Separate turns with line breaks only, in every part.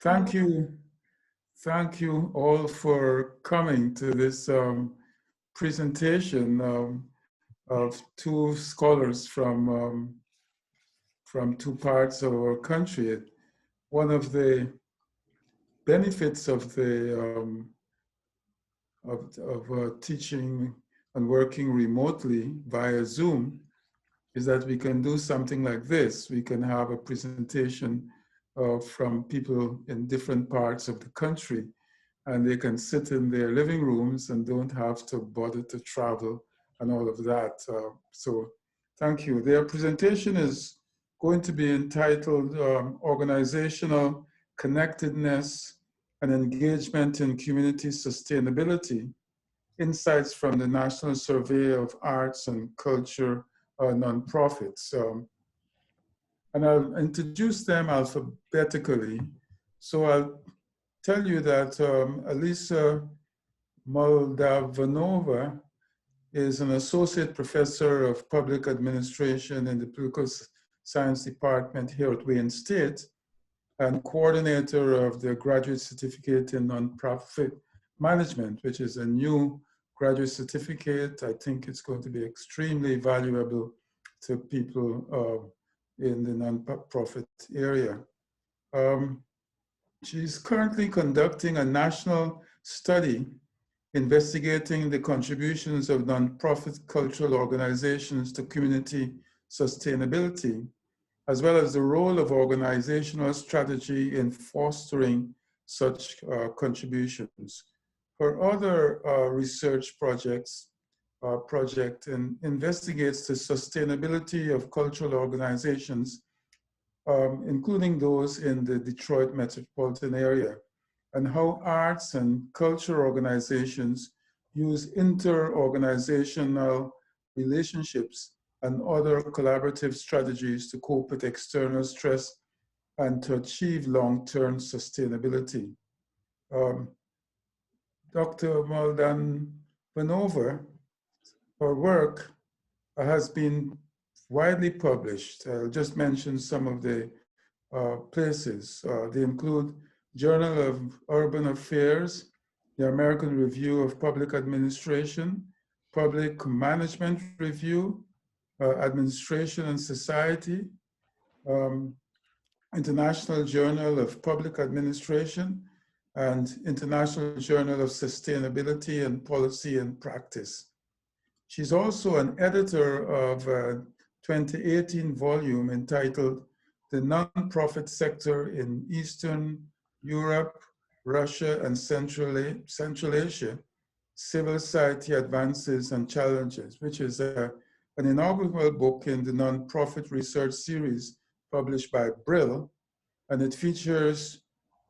Thank you. Thank you all for coming to this presentation of two scholars from two parts of our country. One of the benefits of teaching and working remotely via Zoom is that we can do something like this. We can have a presentation from people in different parts of the country, and they can sit in their living rooms and don't have to bother to travel and all of that. So thank you. Their presentation is going to be entitled Organizational Connectedness and Engagement in Community Sustainability, Insights from the National Survey of Arts and Culture Nonprofits. And I'll introduce them alphabetically. So I'll tell you that Alisa Moldavanova is an associate professor of public administration in the political science department here at Wayne State and coordinator of the graduate certificate in nonprofit management, which is a new graduate certificate. I think it's going to be extremely valuable to people in the nonprofit area. She's currently conducting a national study investigating the contributions of nonprofit cultural organizations to community sustainability, as well as the role of organizational strategy in fostering such contributions. Her other research project investigates the sustainability of cultural organizations, including those in the Detroit metropolitan area, and how arts and culture organizations use inter-organizational relationships and other collaborative strategies to cope with external stress and to achieve long-term sustainability. Dr. Moldavanova, her work has been widely published. I'll just mention some of the places. They include Journal of Urban Affairs, the American Review of Public Administration, Public Management Review, Administration and Society, International Journal of Public Administration, and International Journal of Sustainability and Policy and Practice. She's also an editor of a 2018 volume entitled The Nonprofit Sector in Eastern Europe, Russia, and Central Asia, Civil Society Advances and Challenges, which is an inaugural book in the nonprofit research series published by Brill, and it features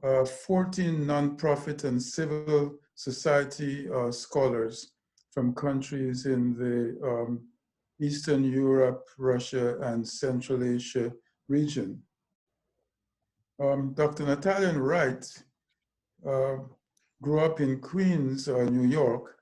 14 nonprofit and civil society scholars from countries in the Eastern Europe, Russia, and Central Asia region. Dr. Nathaniel Wright grew up in Queens, New York,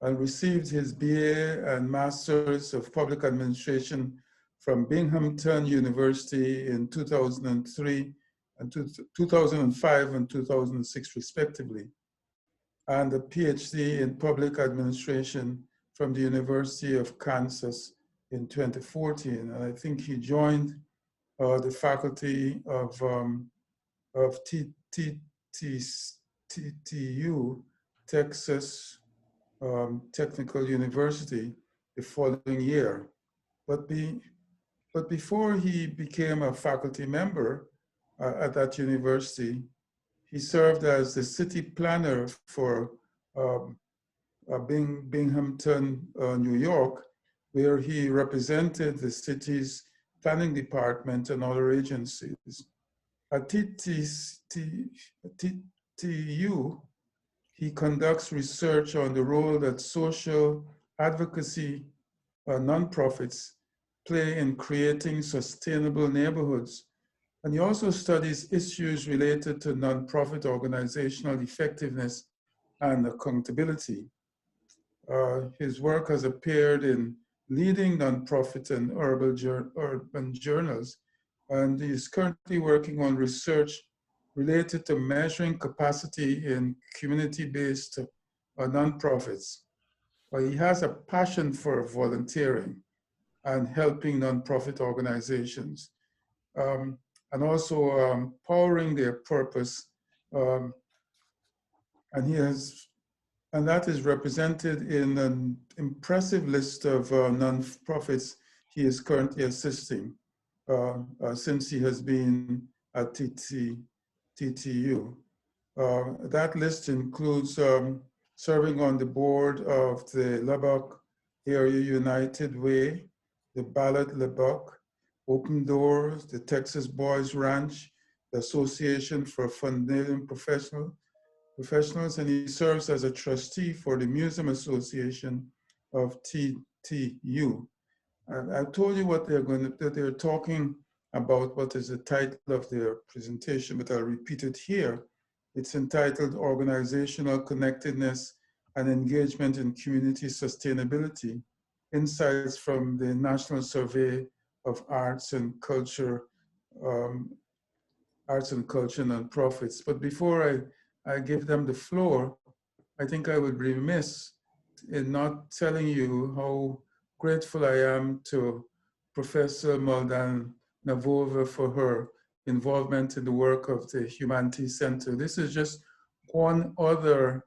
and received his BA and Masters of Public Administration from Binghamton University in 2003 and 2005 and 2006 respectively, and a PhD in Public Administration from the University of Kansas in 2014. And I think he joined the faculty of TTU, Texas Technical University, the following year. But before he became a faculty member at that university, he served as the city planner for Binghamton, New York, where he represented the city's planning department and other agencies. At TTU, he conducts research on the role that social advocacy nonprofits play in creating sustainable neighborhoods. And he also studies issues related to nonprofit organizational effectiveness and accountability. His work has appeared in leading nonprofit and urban journals, and he is currently working on research related to measuring capacity in community-based nonprofits. But he has a passion for volunteering and helping nonprofit organizations, and also powering their purpose. Um, and that is represented in an impressive list of nonprofits he is currently assisting since he has been at TTU. That list includes serving on the board of the Lubbock Area United Way, the Ballot Lubbock, Open Doors, the Texas Boys Ranch, the Association for Funding Professionals, and he serves as a trustee for the Museum Association of TTU. And I told you what they're talking about, what is the title of their presentation, but I'll repeat it here. It's entitled Organizational Connectedness and Engagement in Community Sustainability, Insights from the National Survey of Arts and Culture Nonprofits. But before I give them the floor, I think I would be remiss in not telling you how grateful I am to Professor Moldavanova for her involvement in the work of the Humanities Center. This is just one other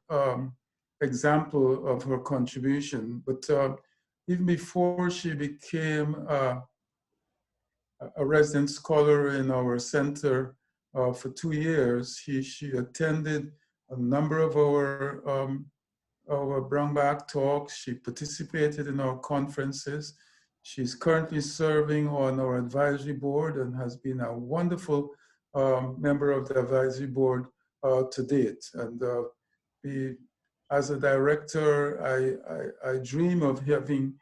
example of her contribution. But even before she became a resident scholar in our center for 2 years, she attended a number of our Brown Bag talks. She participated in our conferences. She's currently serving on our advisory board and has been a wonderful member of the advisory board to date. And as a director, I dream of having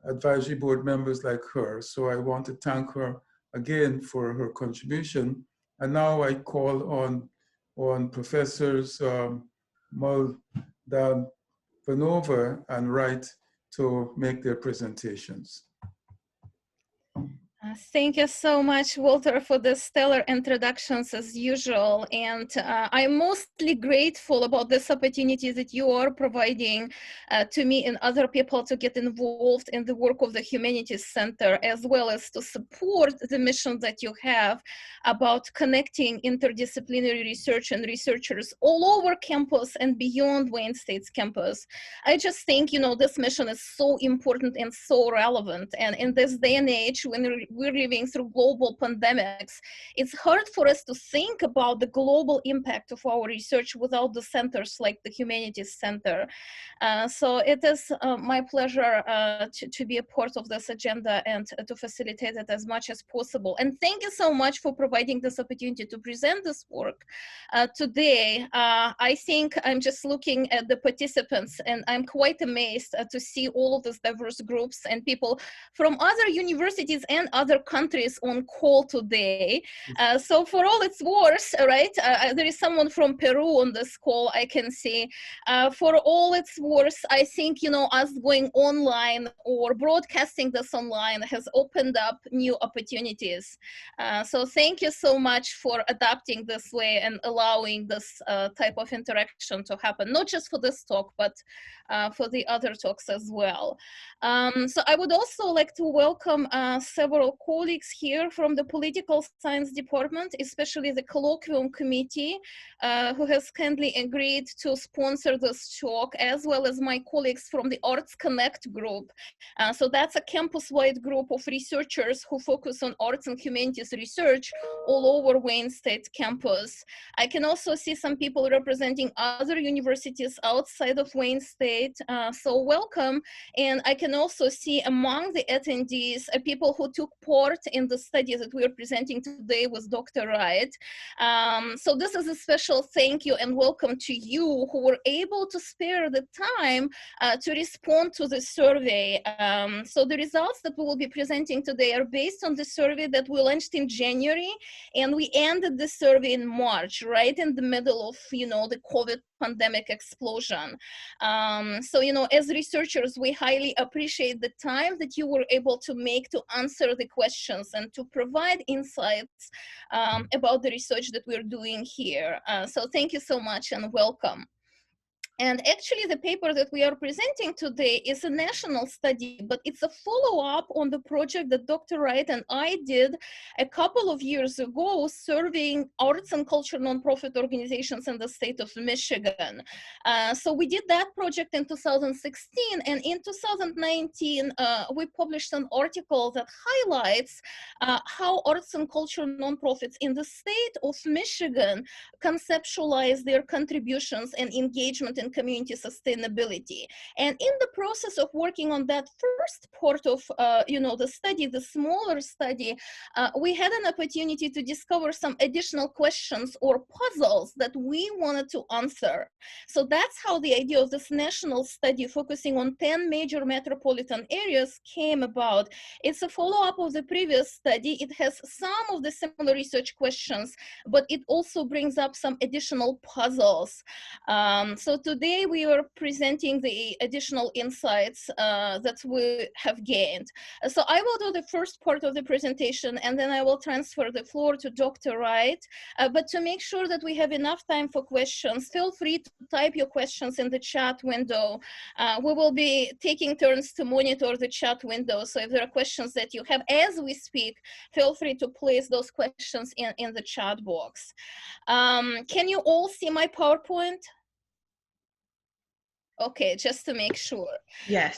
advisory board members like her. So I want to thank her again for her contribution. And now I call on Professors Moldavanova and Wright to make their presentations.
Thank you so much, Walter, for the stellar introductions as usual. And I'm mostly grateful about this opportunity that you are providing to me and other people to get involved in the work of the Humanities Center, as well as to support the mission that you have about connecting interdisciplinary research and researchers all over campus and beyond Wayne State's campus. I just think, this mission is so important and so relevant. And in this day and age, when we're living through global pandemics, it's hard for us to think about the global impact of our research without the centers like the Humanities Center. So it is my pleasure to be a part of this agenda and to facilitate it as much as possible. And thank you so much for providing this opportunity to present this work today. I think I'm just looking at the participants and I'm quite amazed to see all of these diverse groups and people from other universities and other countries on call today. So for all it's worth, right, there is someone from Peru on this call, I can see. For all it's worth, I think, us going online or broadcasting this online has opened up new opportunities. So thank you so much for adapting this way and allowing this type of interaction to happen, not just for this talk, but for the other talks as well. So I would also like to welcome several colleagues here from the Political Science Department, especially the Colloquium Committee, who has kindly agreed to sponsor this talk, as well as my colleagues from the Arts Connect group. So that's a campus-wide group of researchers who focus on arts and humanities research all over Wayne State campus. I can also see some people representing other universities outside of Wayne State, so welcome. And I can also see among the attendees people who took part in the study that we are presenting today with Dr. Wright. So this is a special thank you and welcome to you who were able to spare the time to respond to the survey. So the results that we will be presenting today are based on the survey that we launched in January, and we ended the survey in March, right in the middle of, the COVID pandemic explosion. So, you know, as researchers, we highly appreciate the time that you were able to make to answer the questions and to provide insights about the research that we're doing here. So thank you so much and welcome. And actually, the paper that we are presenting today is a national study, but it's a follow-up on the project that Dr. Wright and I did a couple of years ago, serving arts and culture nonprofit organizations in the state of Michigan. So we did that project in 2016, and in 2019, we published an article that highlights how arts and culture nonprofits in the state of Michigan conceptualize their contributions and engagement in community sustainability. And in the process of working on that first part of you know, the study, the smaller study, we had an opportunity to discover some additional questions or puzzles that we wanted to answer. So that's how the idea of this national study focusing on 10 major metropolitan areas came about. It's a follow-up of the previous study. It has some of the similar research questions, but it also brings up some additional puzzles. So today we are presenting the additional insights that we have gained. So I will do the first part of the presentation, and then I will transfer the floor to Dr. Wright. But to make sure that we have enough time for questions, feel free to type your questions in the chat window. We will be taking turns to monitor the chat window. So if there are questions that you have as we speak, feel free to place those questions in the chat box. Can you all see my PowerPoint? Okay, just to make sure.
Yes.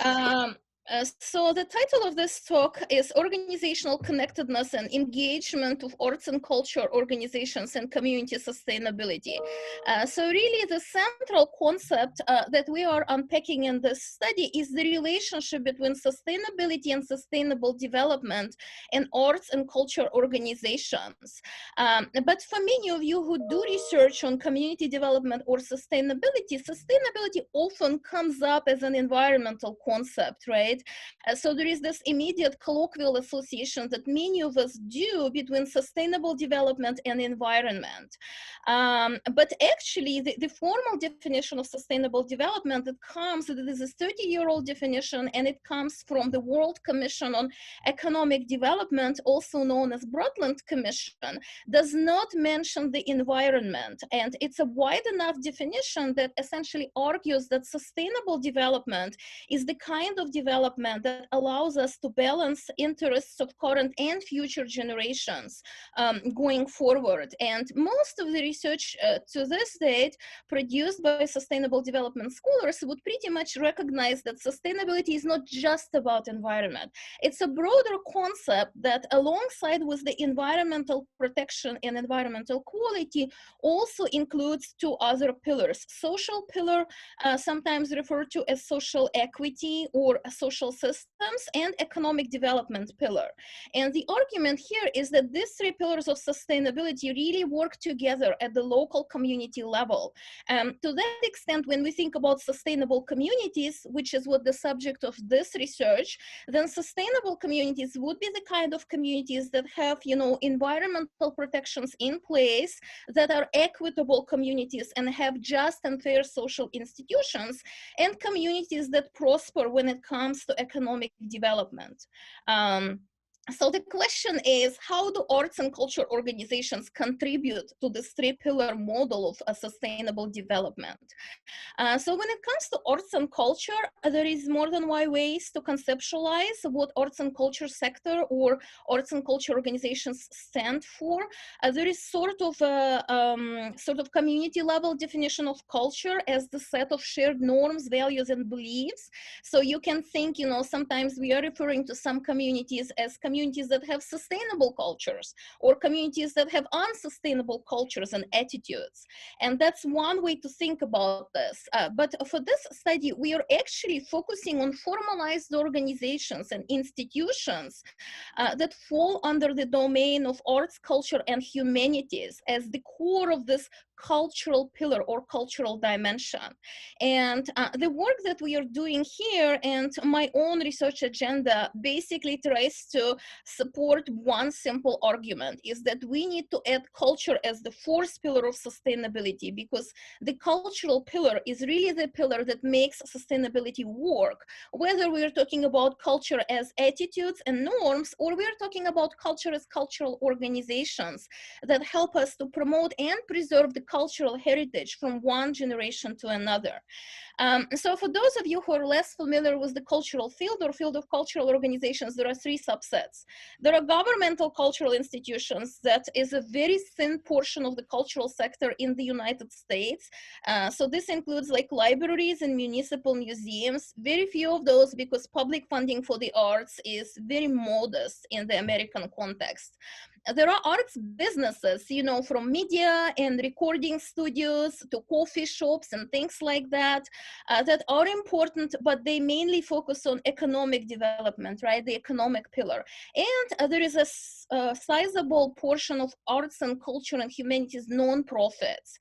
So the title of this talk is Organizational Connectedness and Engagement of Arts and Culture Organizations and Community Sustainability. So really the central concept that we are unpacking in this study is the relationship between sustainability and sustainable development in arts and culture organizations. But for many of you who do research on community development or sustainability, sustainability often comes up as an environmental concept, right? So there is this immediate colloquial association that many of us do between sustainable development and environment. But actually, the formal definition of sustainable development that comes, it is a 30-year-old definition, and it comes from the World Commission on Economic Development, also known as Brundtland Commission, does not mention the environment. And it's a wide enough definition that essentially argues that sustainable development is the kind of development that allows us to balance interests of current and future generations going forward. And most of the research to this date produced by sustainable development scholars would pretty much recognize that sustainability is not just about environment. It's a broader concept that, alongside with the environmental protection and environmental quality, also includes two other pillars. Social pillar, sometimes referred to as social equity or social systems, and economic development pillar. And the argument here is that these three pillars of sustainability really work together at the local community level. To that extent, when we think about sustainable communities, which is what the subject of this research, then sustainable communities would be the kind of communities that have, you know, environmental protections in place, that are equitable communities and have just and fair social institutions, and communities that prosper when it comes to economic development. So the question is, how do arts and culture organizations contribute to this three-pillar model of a sustainable development? So when it comes to arts and culture, there is more than one ways to conceptualize what arts and culture sector or arts and culture organizations stand for. There is sort of a community level definition of culture as the set of shared norms, values, and beliefs. So you can think, you know, sometimes we are referring to some communities as communities that have sustainable cultures, or communities that have unsustainable cultures and attitudes. And that's one way to think about this. But for this study, we are actually focusing on formalized organizations and institutions that fall under the domain of arts, culture, and humanities as the core of this cultural pillar or cultural dimension. And the work that we are doing here and my own research agenda basically tries to support one simple argument, is that we need to add culture as the fourth pillar of sustainability, because the cultural pillar is really the pillar that makes sustainability work, whether we're talking about culture as attitudes and norms, or we're talking about culture as cultural organizations that help us to promote and preserve the cultural heritage from one generation to another. So for those of you who are less familiar with the cultural field or field of cultural organizations, there are three subsets. There are governmental cultural institutions. That is a very thin portion of the cultural sector in the United States. So this includes like libraries and municipal museums. Very few of those, because public funding for the arts is very modest in the American context. There are arts businesses, you know, from media and recording studios to coffee shops and things like that, that are important, but they mainly focus on economic development, right? The economic pillar. And there is a sizable portion of arts and culture and humanities non-profits.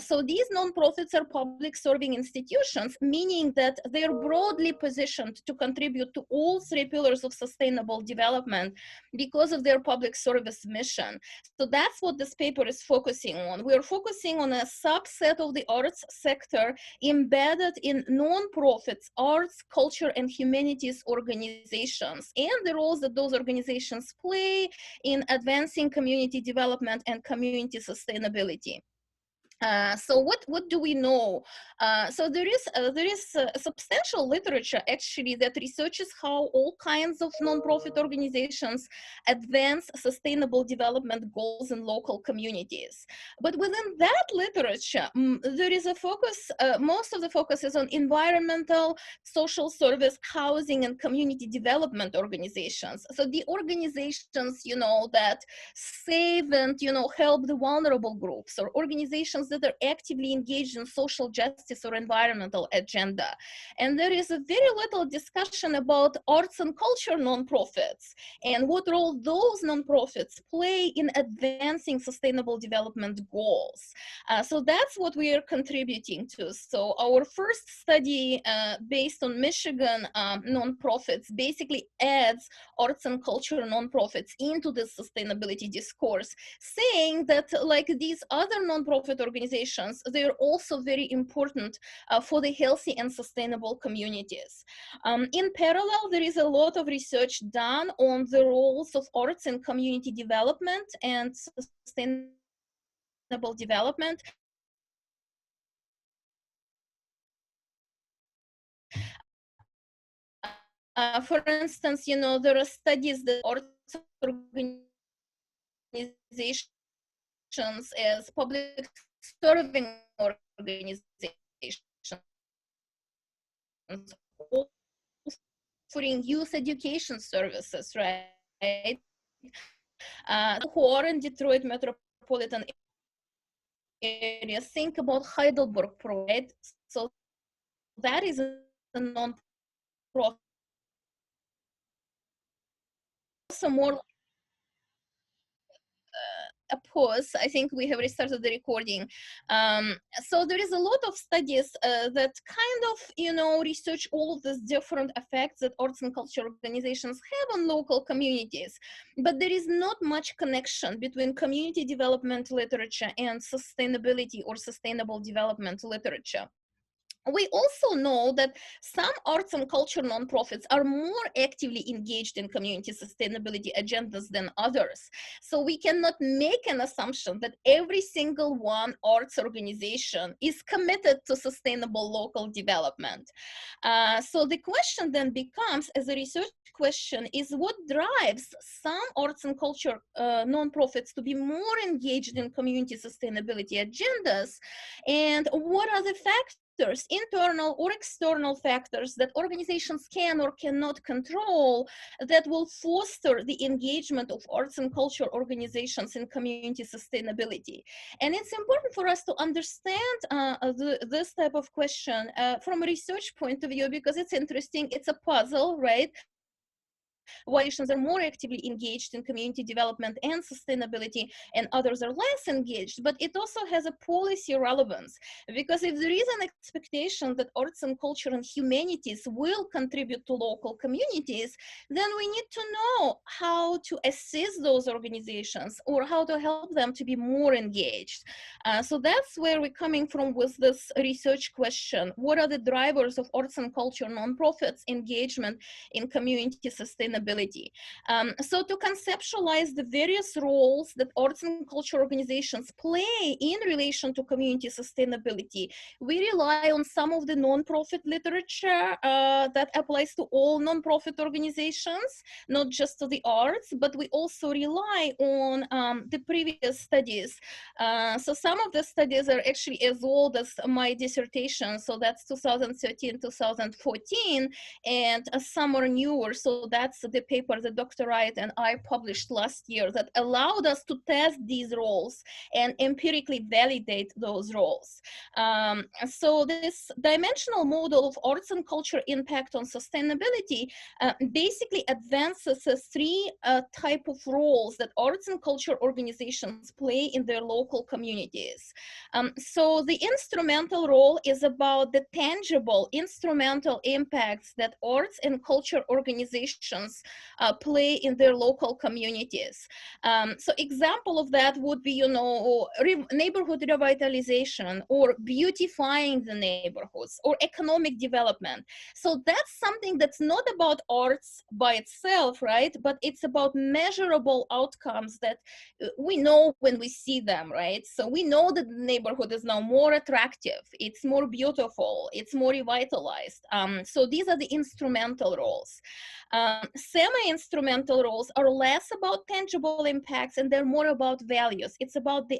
So these non-profits are public serving institutions, meaning that they're broadly positioned to contribute to all three pillars of sustainable development because of their public service mission. So that's what this paper is focusing on. We're focusing on a subset of the arts sector embedded in non-profits, arts, culture, and humanities organizations, and the roles that those organizations play in advancing community development and community sustainability. So what do we know? So there is substantial literature actually that researches how all kinds of nonprofit organizations advance sustainable development goals in local communities. But within that literature, there is a focus. Most of the focus is on environmental, social service, housing, and community development organizations. So the organizations, you know, that save and, you know, help the vulnerable groups, or organizations that are actively engaged in social justice or environmental agenda. And there is a very little discussion about arts and culture nonprofits and what role those nonprofits play in advancing sustainable development goals. So that's what we are contributing to. So our first study based on Michigan nonprofits basically adds arts and culture nonprofits into the sustainability discourse, saying that like these other nonprofit organizations, they're also very important for the healthy and sustainable communities. In parallel, there is a lot of research done on the roles of arts in community development and sustainable development. For instance, you know, there are studies that arts organizations as public serving organizations offering youth education services, right? Who are in Detroit metropolitan area, think about Heidelberg, right? So that is a non-profit. Also more a pause. I think we have restarted the recording. So there is a lot of studies that kind of, you know, research all of these different effects that arts and culture organizations have on local communities. But there is not much connection between community development literature and sustainability or sustainable development literature. We also know that some arts and culture nonprofits are more actively engaged in community sustainability agendas than others. So we cannot make an assumption that every single one arts organization is committed to sustainable local development. So the question then becomes, as a research question, is what drives some arts and culture nonprofits to be more engaged in community sustainability agendas, and what are the factors, internal or external factors, that organizations can or cannot control that will foster the engagement of arts and culture organizations in community sustainability. And it's important for us to understand this type of question from a research point of view, because it's interesting, it's a puzzle, right? why nations are more actively engaged in community development and sustainability and others are less engaged, but it also has a policy relevance, because if there is an expectation that arts and culture and humanities will contribute to local communities, then we need to know how to assist those organizations or how to help them to be more engaged. So that's where we're coming from with this research question. What are the drivers of arts and culture nonprofits engagement in community sustainability? So to conceptualize the various roles that arts and culture organizations play in relation to community sustainability, we rely on some of the nonprofit literature that applies to all nonprofit organizations, not just to the arts, but we also rely on the previous studies. So some of the studies are actually as old as my dissertation, so that's 2013, 2014, and some are newer, so that's the paper that Dr. Wright and I published last year that allowed us to test these roles and empirically validate those roles. So this dimensional model of arts and culture impact on sustainability basically advances three type of roles that arts and culture organizations play in their local communities. So the instrumental role is about the tangible instrumental impacts that arts and culture organizations play in their local communities. So example of that would be, neighborhood revitalization or beautifying the neighborhoods or economic development. So that's something that's not about arts by itself, right? But it's about measurable outcomes that we know when we see them, right? So we know that the neighborhood is now more attractive, it's more beautiful, it's more revitalized. So these are the instrumental roles. Semi-instrumental roles are less about tangible impacts and they're more about values. It's about the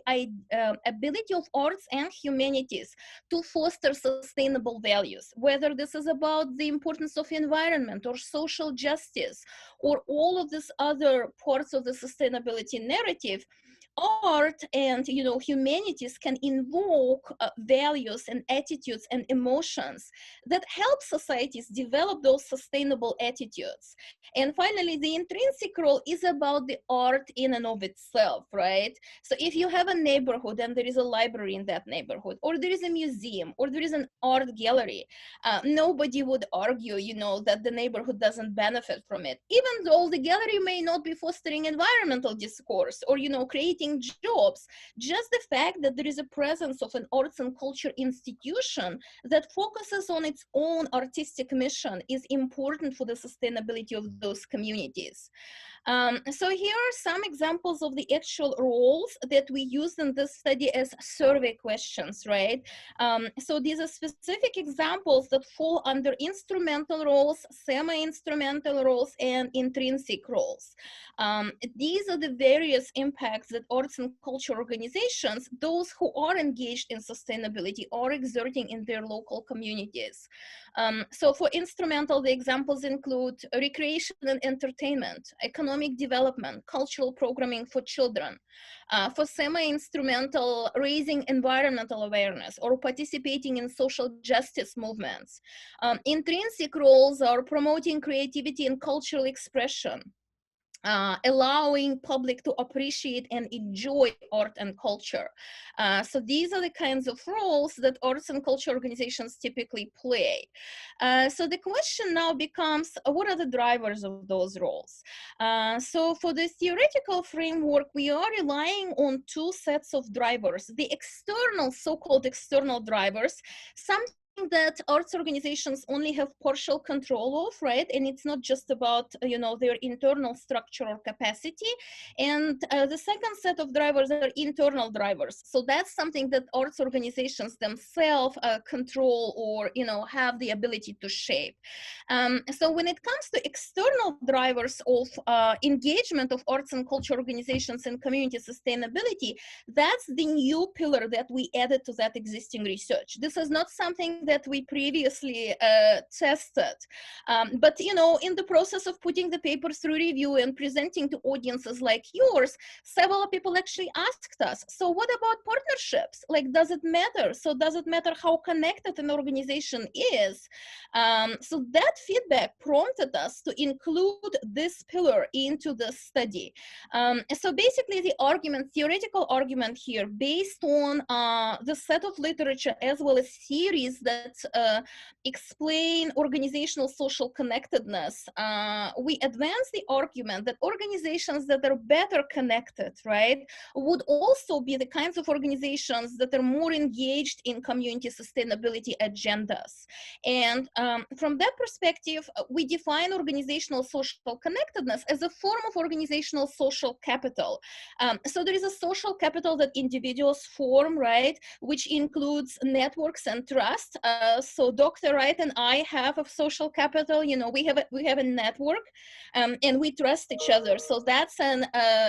ability of arts and humanities to foster sustainable values, whether this is about the importance of environment or social justice or all of these other parts of the sustainability narrative. Art and humanities can invoke values and attitudes and emotions that help societies develop those sustainable attitudes. And finally, the intrinsic role is about the art in and of itself, right? So if you have a neighborhood and there is a library in that neighborhood, or there is a museum, or there is an art gallery, nobody would argue, that the neighborhood doesn't benefit from it, even though the gallery may not be fostering environmental discourse or, creating jobs. Just the fact that there is a presence of an arts and culture institution that focuses on its own artistic mission is important for the sustainability of those communities. So here are some examples of the actual roles that we used in this study as survey questions, right? So these are specific examples that fall under instrumental roles, semi-instrumental roles, and intrinsic roles. These are the various impacts that arts and culture organizations, those who are engaged in sustainability, are exerting in their local communities. So for instrumental, the examples include recreation and entertainment, economic development, cultural programming for children. For semi-instrumental, raising environmental awareness or participating in social justice movements. Intrinsic roles are promoting creativity and cultural expression. Allowing public to appreciate and enjoy art and culture. So these are the kinds of roles that arts and culture organizations typically play. So the question now becomes, what are the drivers of those roles? So for the theoretical framework, we are relying on two sets of drivers. The external, so-called external drivers, something that arts organizations only have partial control of, right? And it's not just about, their internal structure or capacity. And the second set of drivers are internal drivers. So that's something that arts organizations themselves control or, have the ability to shape. So when it comes to external drivers of engagement of arts and culture organizations and community sustainability, that's the new pillar that we added to that existing research. This is not something that we previously tested. But you know, in the process of putting the paper through review and presenting to audiences like yours, several people actually asked us, so what about partnerships? Like, does it matter? So does it matter how connected an organization is? So that feedback prompted us to include this pillar into the study. So basically the argument, theoretical argument here, based on the set of literature as well as theories that explain organizational social connectedness, we advance the argument that organizations that are better connected, right, would also be the kinds of organizations that are more engaged in community sustainability agendas. And from that perspective, we define organizational social connectedness as a form of organizational social capital. So there is a social capital that individuals form, right, which includes networks and trust. So Dr. Wright and I have a social capital. You know, we have a network, and we trust each other. So that's an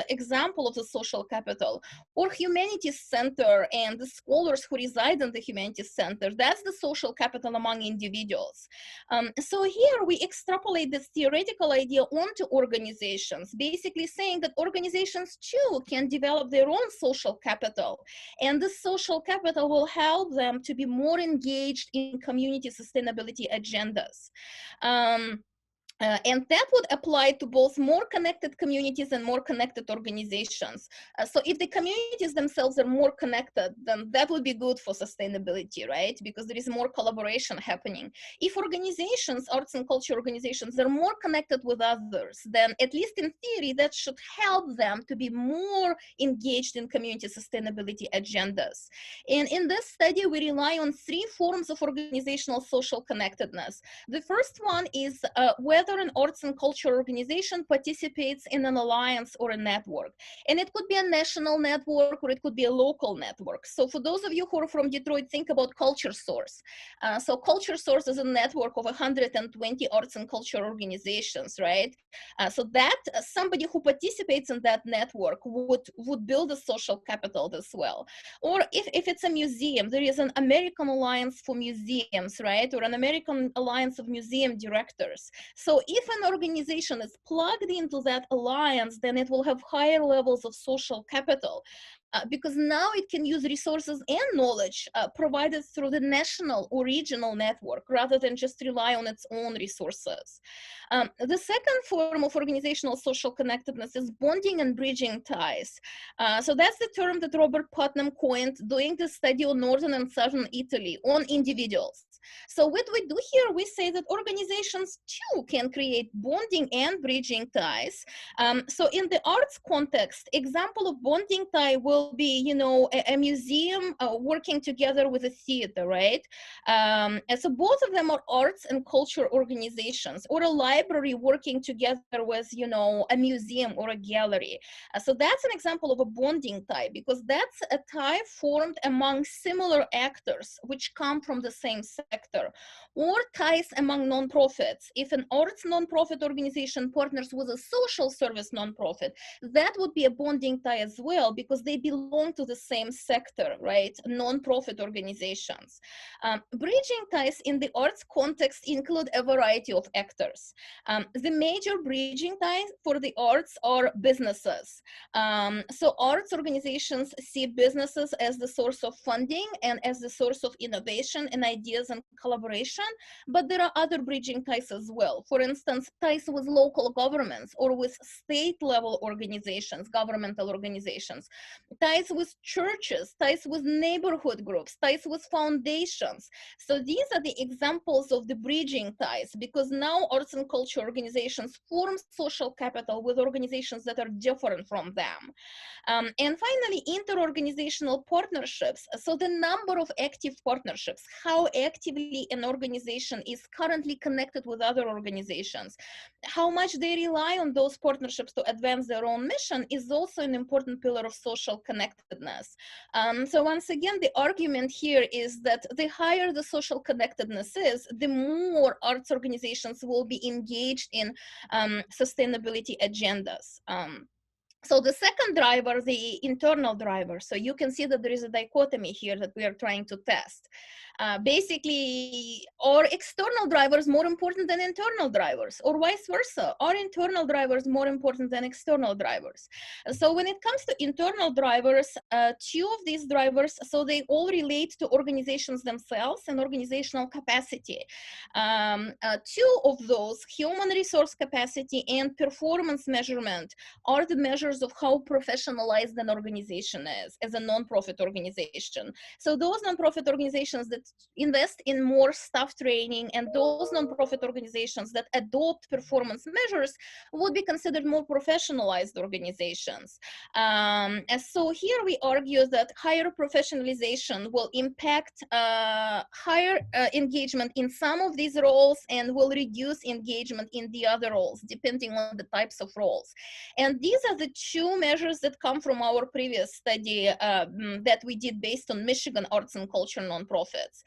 example of the social capital. Or humanities center and the scholars who reside in the humanities center, that's the social capital among individuals. So here we extrapolate this theoretical idea onto organizations, basically saying that organizations too can develop their own social capital, and this social capital will help them to be more engaged in community sustainability agendas. And that would apply to both more connected communities and more connected organizations. So if the communities themselves are more connected, then that would be good for sustainability, right? Because there is more collaboration happening. If organizations, arts and culture organizations, are more connected with others, then at least in theory, that should help them to be more engaged in community sustainability agendas. And in this study, we rely on three forms of organizational social connectedness. The first one is whether an arts and culture organization participates in an alliance or a network. And it could be a national network or it could be a local network. So for those of you who are from Detroit, think about Culture Source. So Culture Source is a network of 120 arts and culture organizations, right? So that somebody who participates in that network would build a social capital as well. Or if it's a museum, there is an American Alliance for Museums, right? Or an American Alliance of Museum Directors. So if an organization is plugged into that alliance, then it will have higher levels of social capital. Because now it can use resources and knowledge provided through the national or regional network rather than just rely on its own resources. The second form of organizational social connectedness is bonding and bridging ties. So that's the term that Robert Putnam coined doing the study on northern and southern Italy on individuals. So what we do here, we say that organizations too can create bonding and bridging ties. So in the arts context, example of bonding tie will be, you know, a museum working together with a theater, right? And so both of them are arts and culture organizations, or a library working together with, you know, a museum or a gallery. So that's an example of a bonding tie, because that's a tie formed among similar actors which come from the same sector. Or ties among nonprofits. If an arts nonprofit organization partners with a social service nonprofit, that would be a bonding tie as well, because they belong to the same sector, right? Nonprofit organizations. Bridging ties in the arts context include a variety of actors. The major bridging ties for the arts are businesses. So arts organizations see businesses as the source of funding and as the source of innovation and ideas and collaboration, but there are other bridging ties as well. For instance, ties with local governments or with state-level organizations, governmental organizations, ties with churches, ties with neighborhood groups, ties with foundations. So these are the examples of the bridging ties, because now arts and culture organizations form social capital with organizations that are different from them. And finally, inter-organizational partnerships. So the number of active partnerships, how actively an organization is currently connected with other organizations, how much they rely on those partnerships to advance their own mission, is also an important pillar of social connectedness. So once again, the argument here is that the higher the social connectedness is, the more arts organizations will be engaged in sustainability agendas. So the second driver, the internal driver, so you can see that there is a dichotomy here that we are trying to test. Basically, are external drivers more important than internal drivers, or vice versa? Are internal drivers more important than external drivers? So when it comes to internal drivers, two of these drivers, so they all relate to organizations themselves and organizational capacity. Two of those, human resource capacity and performance measurement, are the measures of how professionalized an organization is as a nonprofit organization. So those nonprofit organizations that invest in more staff training and those nonprofit organizations that adopt performance measures would be considered more professionalized organizations. And so here we argue that higher professionalization will impact higher engagement in some of these roles and will reduce engagement in the other roles, depending on the types of roles. And these are the two measures that come from our previous study that we did based on Michigan arts and culture nonprofits.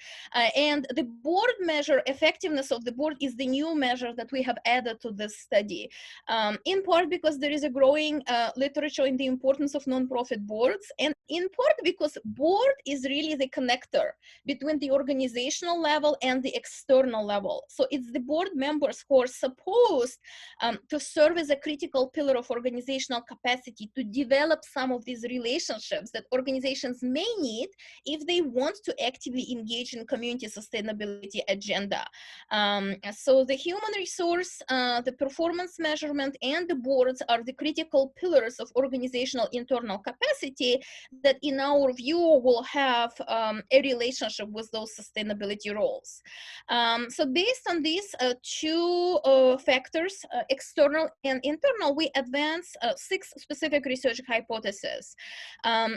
And the board measure, effectiveness of the board, is the new measure that we have added to this study, in part because there is a growing literature in the importance of nonprofit boards, and in part because board is really the connector between the organizational level and the external level. So it's the board members who are supposed to serve as a critical pillar of organizational capacity to develop some of these relationships that organizations may need if they want to actively engage in community sustainability agenda. So the human resource, the performance measurement, and the boards are the critical pillars of organizational internal capacity that in our view will have a relationship with those sustainability roles. So based on these two factors, external and internal, we advance 6 specific research hypotheses.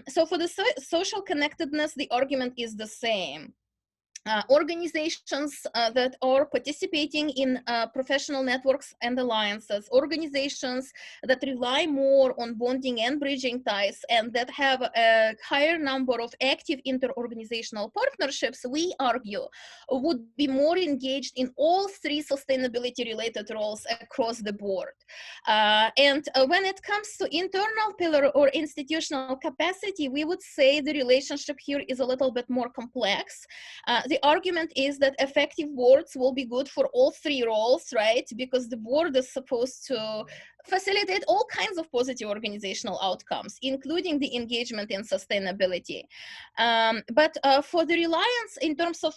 So for the social connectedness, the argument is the same. Organizations that are participating in professional networks and alliances, organizations that rely more on bonding and bridging ties, and that have a higher number of active inter-organizational partnerships, we argue, would be more engaged in all 3 sustainability-related roles across the board. And when it comes to internal pillar or institutional capacity, we would say the relationship here is a little bit more complex. The argument is that effective boards will be good for all 3 roles, right? Because the board is supposed to facilitate all kinds of positive organizational outcomes, including the engagement in sustainability. But for the reliance in terms of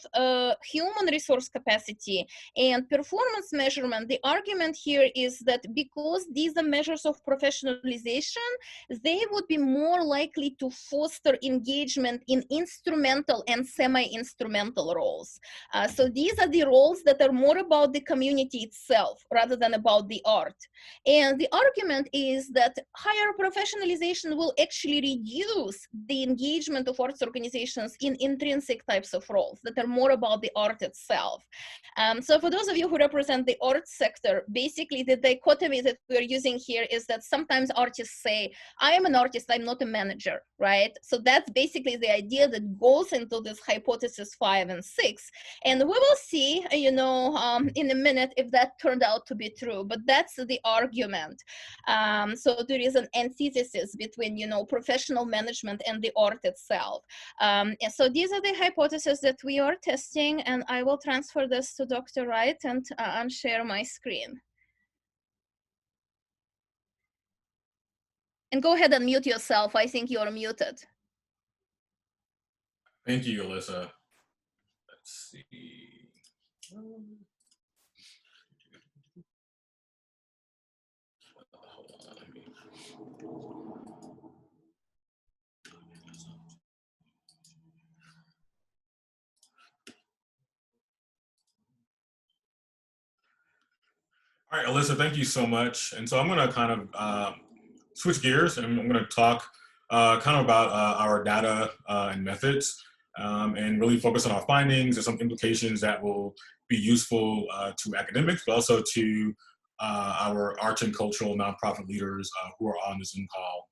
human resource capacity and performance measurement, the argument here is that because these are measures of professionalization, they would be more likely to foster engagement in instrumental and semi-instrumental roles. So these are the roles that are more about the community itself rather than about the art. And the argument is that higher professionalization will actually reduce the engagement of arts organizations in intrinsic types of roles that are more about the art itself. So for those of you who represent the arts sector, basically the dichotomy that we're using here is that sometimes artists say, I am an artist, I'm not a manager, right? So that's basically the idea that goes into this hypothesis 5 and 6. And we will see, in a minute if that turned out to be true, but that's the argument. So there is an antithesis between, professional management and the art itself. And so these are the hypotheses that we are testing, and I will transfer this to Dr. Wright and unshare my screen. And go ahead and mute yourself. I think you're muted.
Thank you, Alisa. Let's see. All right, Alisa, thank you so much. And so I'm going to kind of switch gears, and I'm going to talk kind of about our data and methods, and really focus on our findings and some implications that will be useful to academics, but also to our arts and cultural nonprofit leaders who are on the Zoom call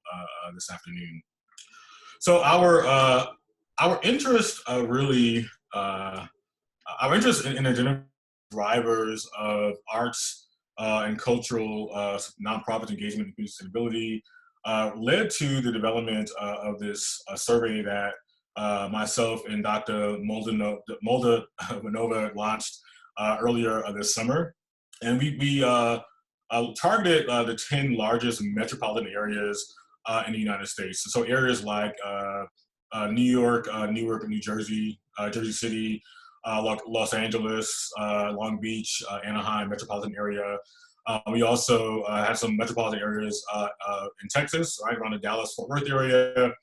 this afternoon. So our interest really, our interest in identifying drivers of arts and cultural nonprofit engagement and sustainability led to the development of this survey that myself and Dr. Moldavanova launched earlier this summer. And we targeted the 10 largest metropolitan areas in the United States. So areas like New York, Newark, New Jersey, Jersey City, Los Angeles, Long Beach, Anaheim metropolitan area. We also had some metropolitan areas in Texas, right around the Dallas-Fort Worth area,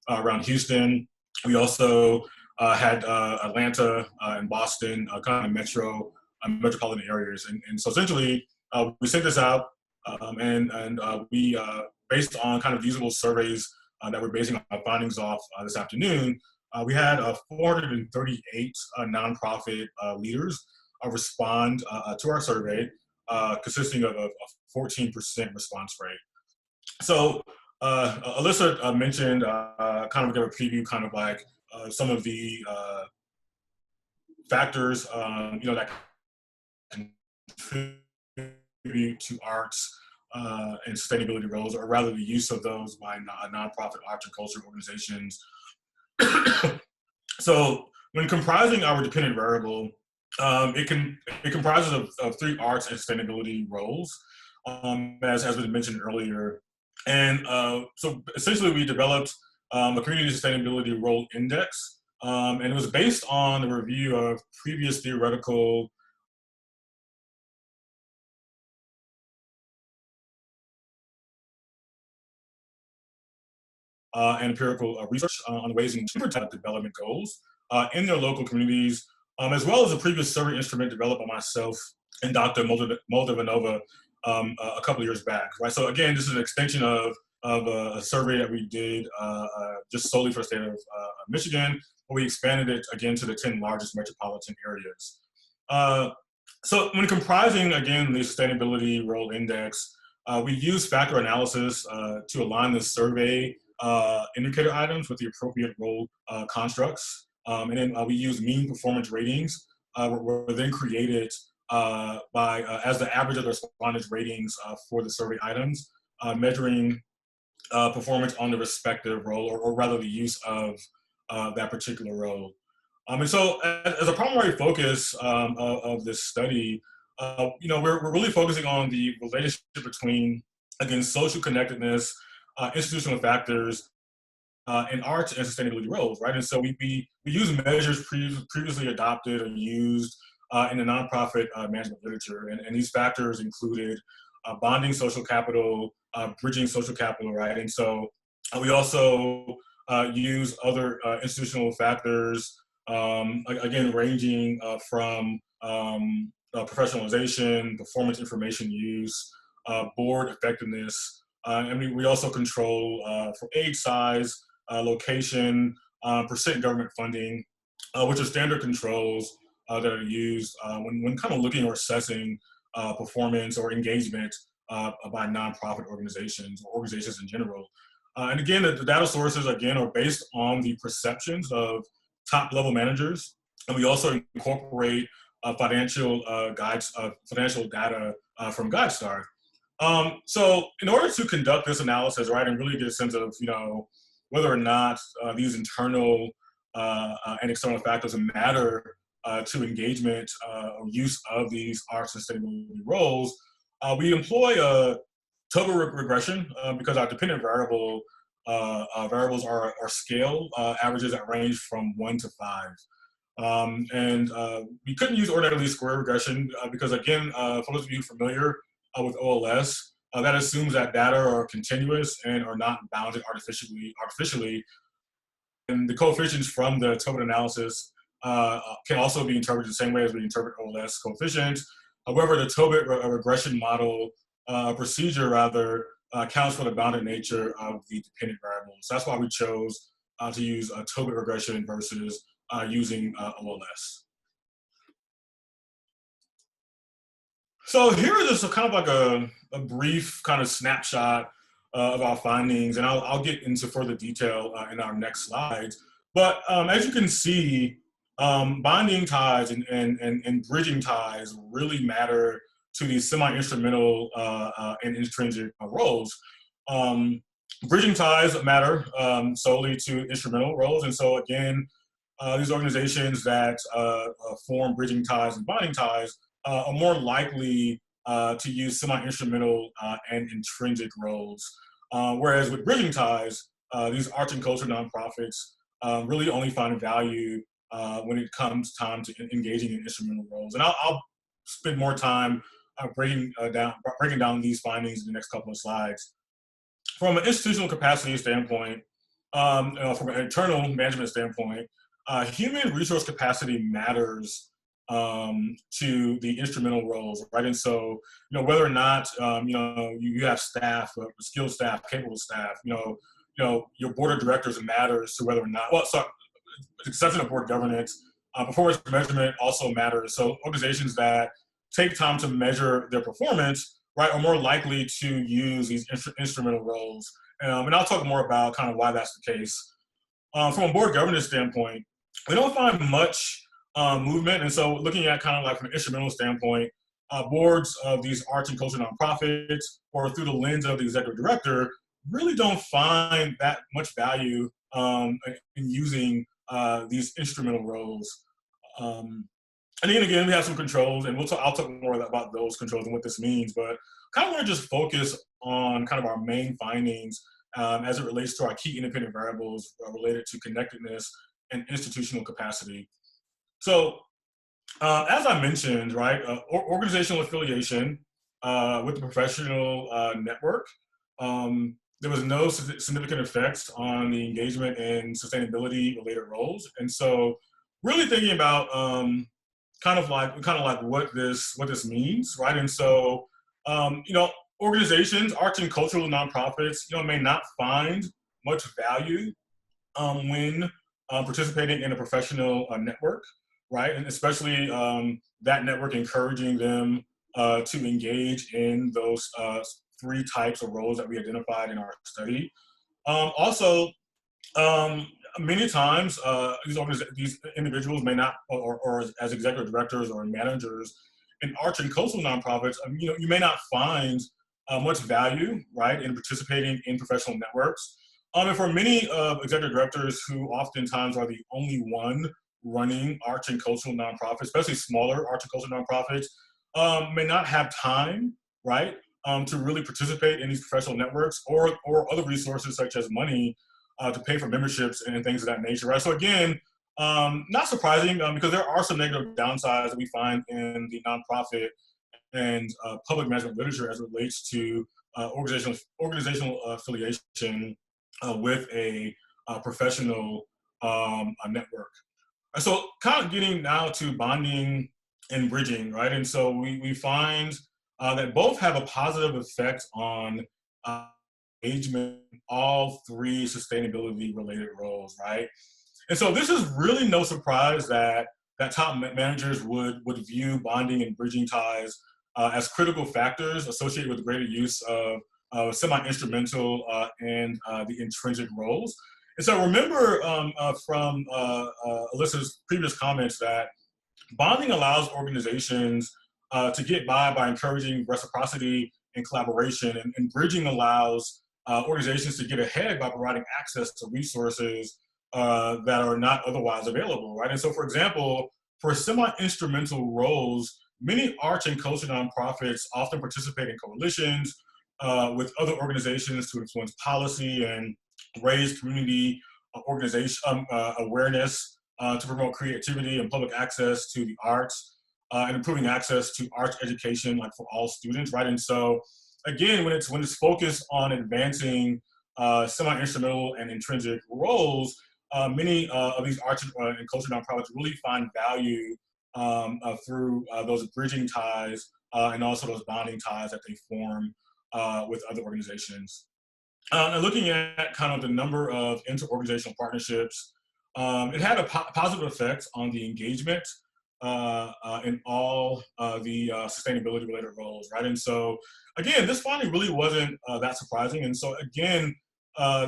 around Houston. We also had Atlanta and Boston, kind of metropolitan areas. And so essentially, we sent this out, and we, based on kind of usable surveys that we're basing our findings off this afternoon, we had 438 nonprofit leaders respond to our survey, consisting of a 14% response rate. So Alisa mentioned, kind of give a preview, kind of like some of the factors, that contribute to arts and sustainability roles, or rather the use of those by nonprofit arts and culture organizations. So when comprising our dependent variable, it comprises of 3 arts and sustainability roles, as has been mentioned earlier. And so essentially we developed a community sustainability role index, and it was based on the review of previous theoretical and empirical research on ways in development goals in their local communities, as well as a previous survey instrument developed by myself and Dr. Moldavanova a couple of years back, right? So again, this is an extension of a survey that we did just solely for the state of Michigan, but we expanded it again to the 10 largest metropolitan areas. So when comprising, again, the sustainability role index, we use factor analysis to align the survey indicator items with the appropriate role constructs. And then we use mean performance ratings, were then created as the average of the respondents' ratings for the survey items, measuring performance on the respective role, or rather the use of that particular role. And so as a primary focus of this study, we're really focusing on the relationship between, again, social connectedness, institutional factors, and arts and sustainability roles, right? And so we use measures previously adopted and used in the nonprofit management literature. And these factors included bonding social capital, bridging social capital, right? And so we also use other institutional factors, again, ranging from professionalization, performance information use, board effectiveness, and we also control for age size, location, percent government funding, which are standard controls that are used when kind of looking or assessing performance or engagement by nonprofit organizations or organizations in general. And again, the data sources, again, are based on the perceptions of top-level managers, and we also incorporate financial data from GuideStar. So in order to conduct this analysis, right, and really get a sense of, whether or not these internal and external factors matter to engagement or use of these arts and sustainability roles, we employ a total regression because our dependent variables are scale averages that range from 1 to 5. And we couldn't use ordinary least square regression because, again, for those of you familiar with OLS, that assumes that data are continuous and are not bounded artificially. And the coefficients from the Tobit analysis can also be interpreted the same way as we interpret OLS coefficients. However, the Tobit regression model procedure rather accounts for the bounded nature of the dependent variables. So that's why we chose to use a Tobit regression versus using OLS. So here is just kind of like a brief kind of snapshot of our findings, and I'll get into further detail in our next slides. But as you can see, bonding ties and bridging ties really matter to these semi-instrumental and intrinsic roles. bridging ties matter solely to instrumental roles. And so again, these organizations that form bridging ties and bonding ties are more likely to use semi-instrumental and intrinsic roles. Whereas with bridging ties, these arts and culture nonprofits really only find value when it comes time to engaging in instrumental roles. And I'll spend more time breaking down these findings in the next couple of slides. From an institutional capacity standpoint, from an internal management standpoint, human resource capacity matters to the instrumental roles, right? And so, whether or not you have staff, skilled staff, capable staff, your board of directors matters to whether or not. Well, so exception of board governance, performance measurement also matters. So organizations that take time to measure their performance, right, are more likely to use these instrumental roles. And I'll talk more about kind of why that's the case. From a board governance standpoint, we don't find much movement. And so looking at kind of like from an instrumental standpoint, boards of these arts and culture nonprofits, or through the lens of the executive director, really don't find that much value in using these instrumental roles. And then again, we have some controls, and I'll talk more about those controls and what this means, but kind of want to just focus on kind of our main findings as it relates to our key independent variables related to connectedness and institutional capacity. So as I mentioned, right, organizational affiliation with the professional network, there was no significant effects on the engagement in sustainability related roles. And so really thinking about kind of like what this means, right? And so, organizations, arts and cultural nonprofits, may not find much value when participating in a professional network, right? And especially that network encouraging them to engage in those 3 types of roles that we identified in our study. Also, many times these individuals may not, or as executive directors or managers in arts and cultural nonprofits, you may not find much value, right, in participating in professional networks. And for many executive directors who oftentimes are the only one running arts and cultural nonprofits, especially smaller arts and cultural nonprofits, may not have time, right, to really participate in these professional networks or other resources such as money to pay for memberships and things of that nature, right? So again, not surprising because there are some negative downsides that we find in the nonprofit and public management literature as it relates to organizational affiliation with a professional network. So kind of getting now to bonding and bridging, right? And so we find that both have a positive effect on engagement in all 3 sustainability related roles, right? And so this is really no surprise that top managers would view bonding and bridging ties as critical factors associated with the greater use of semi-instrumental and the intrinsic roles. And so remember from Alisa's previous comments that bonding allows organizations to get by encouraging reciprocity and collaboration, and bridging allows organizations to get ahead by providing access to resources that are not otherwise available, right? And so, for example, for semi-instrumental roles, many arts and culture nonprofits often participate in coalitions with other organizations to influence policy and raise community organization awareness to promote creativity and public access to the arts and improving access to arts education, like for all students, right? And so, again, when it's focused on advancing semi-instrumental and intrinsic roles, many of these arts and culture nonprofits really find value through those bridging ties and also those bonding ties that they form with other organizations. And looking at kind of the number of inter-organizational partnerships, it had a positive effect on the engagement in all the sustainability-related roles, right? And so, again, this finding really wasn't that surprising. And so, again,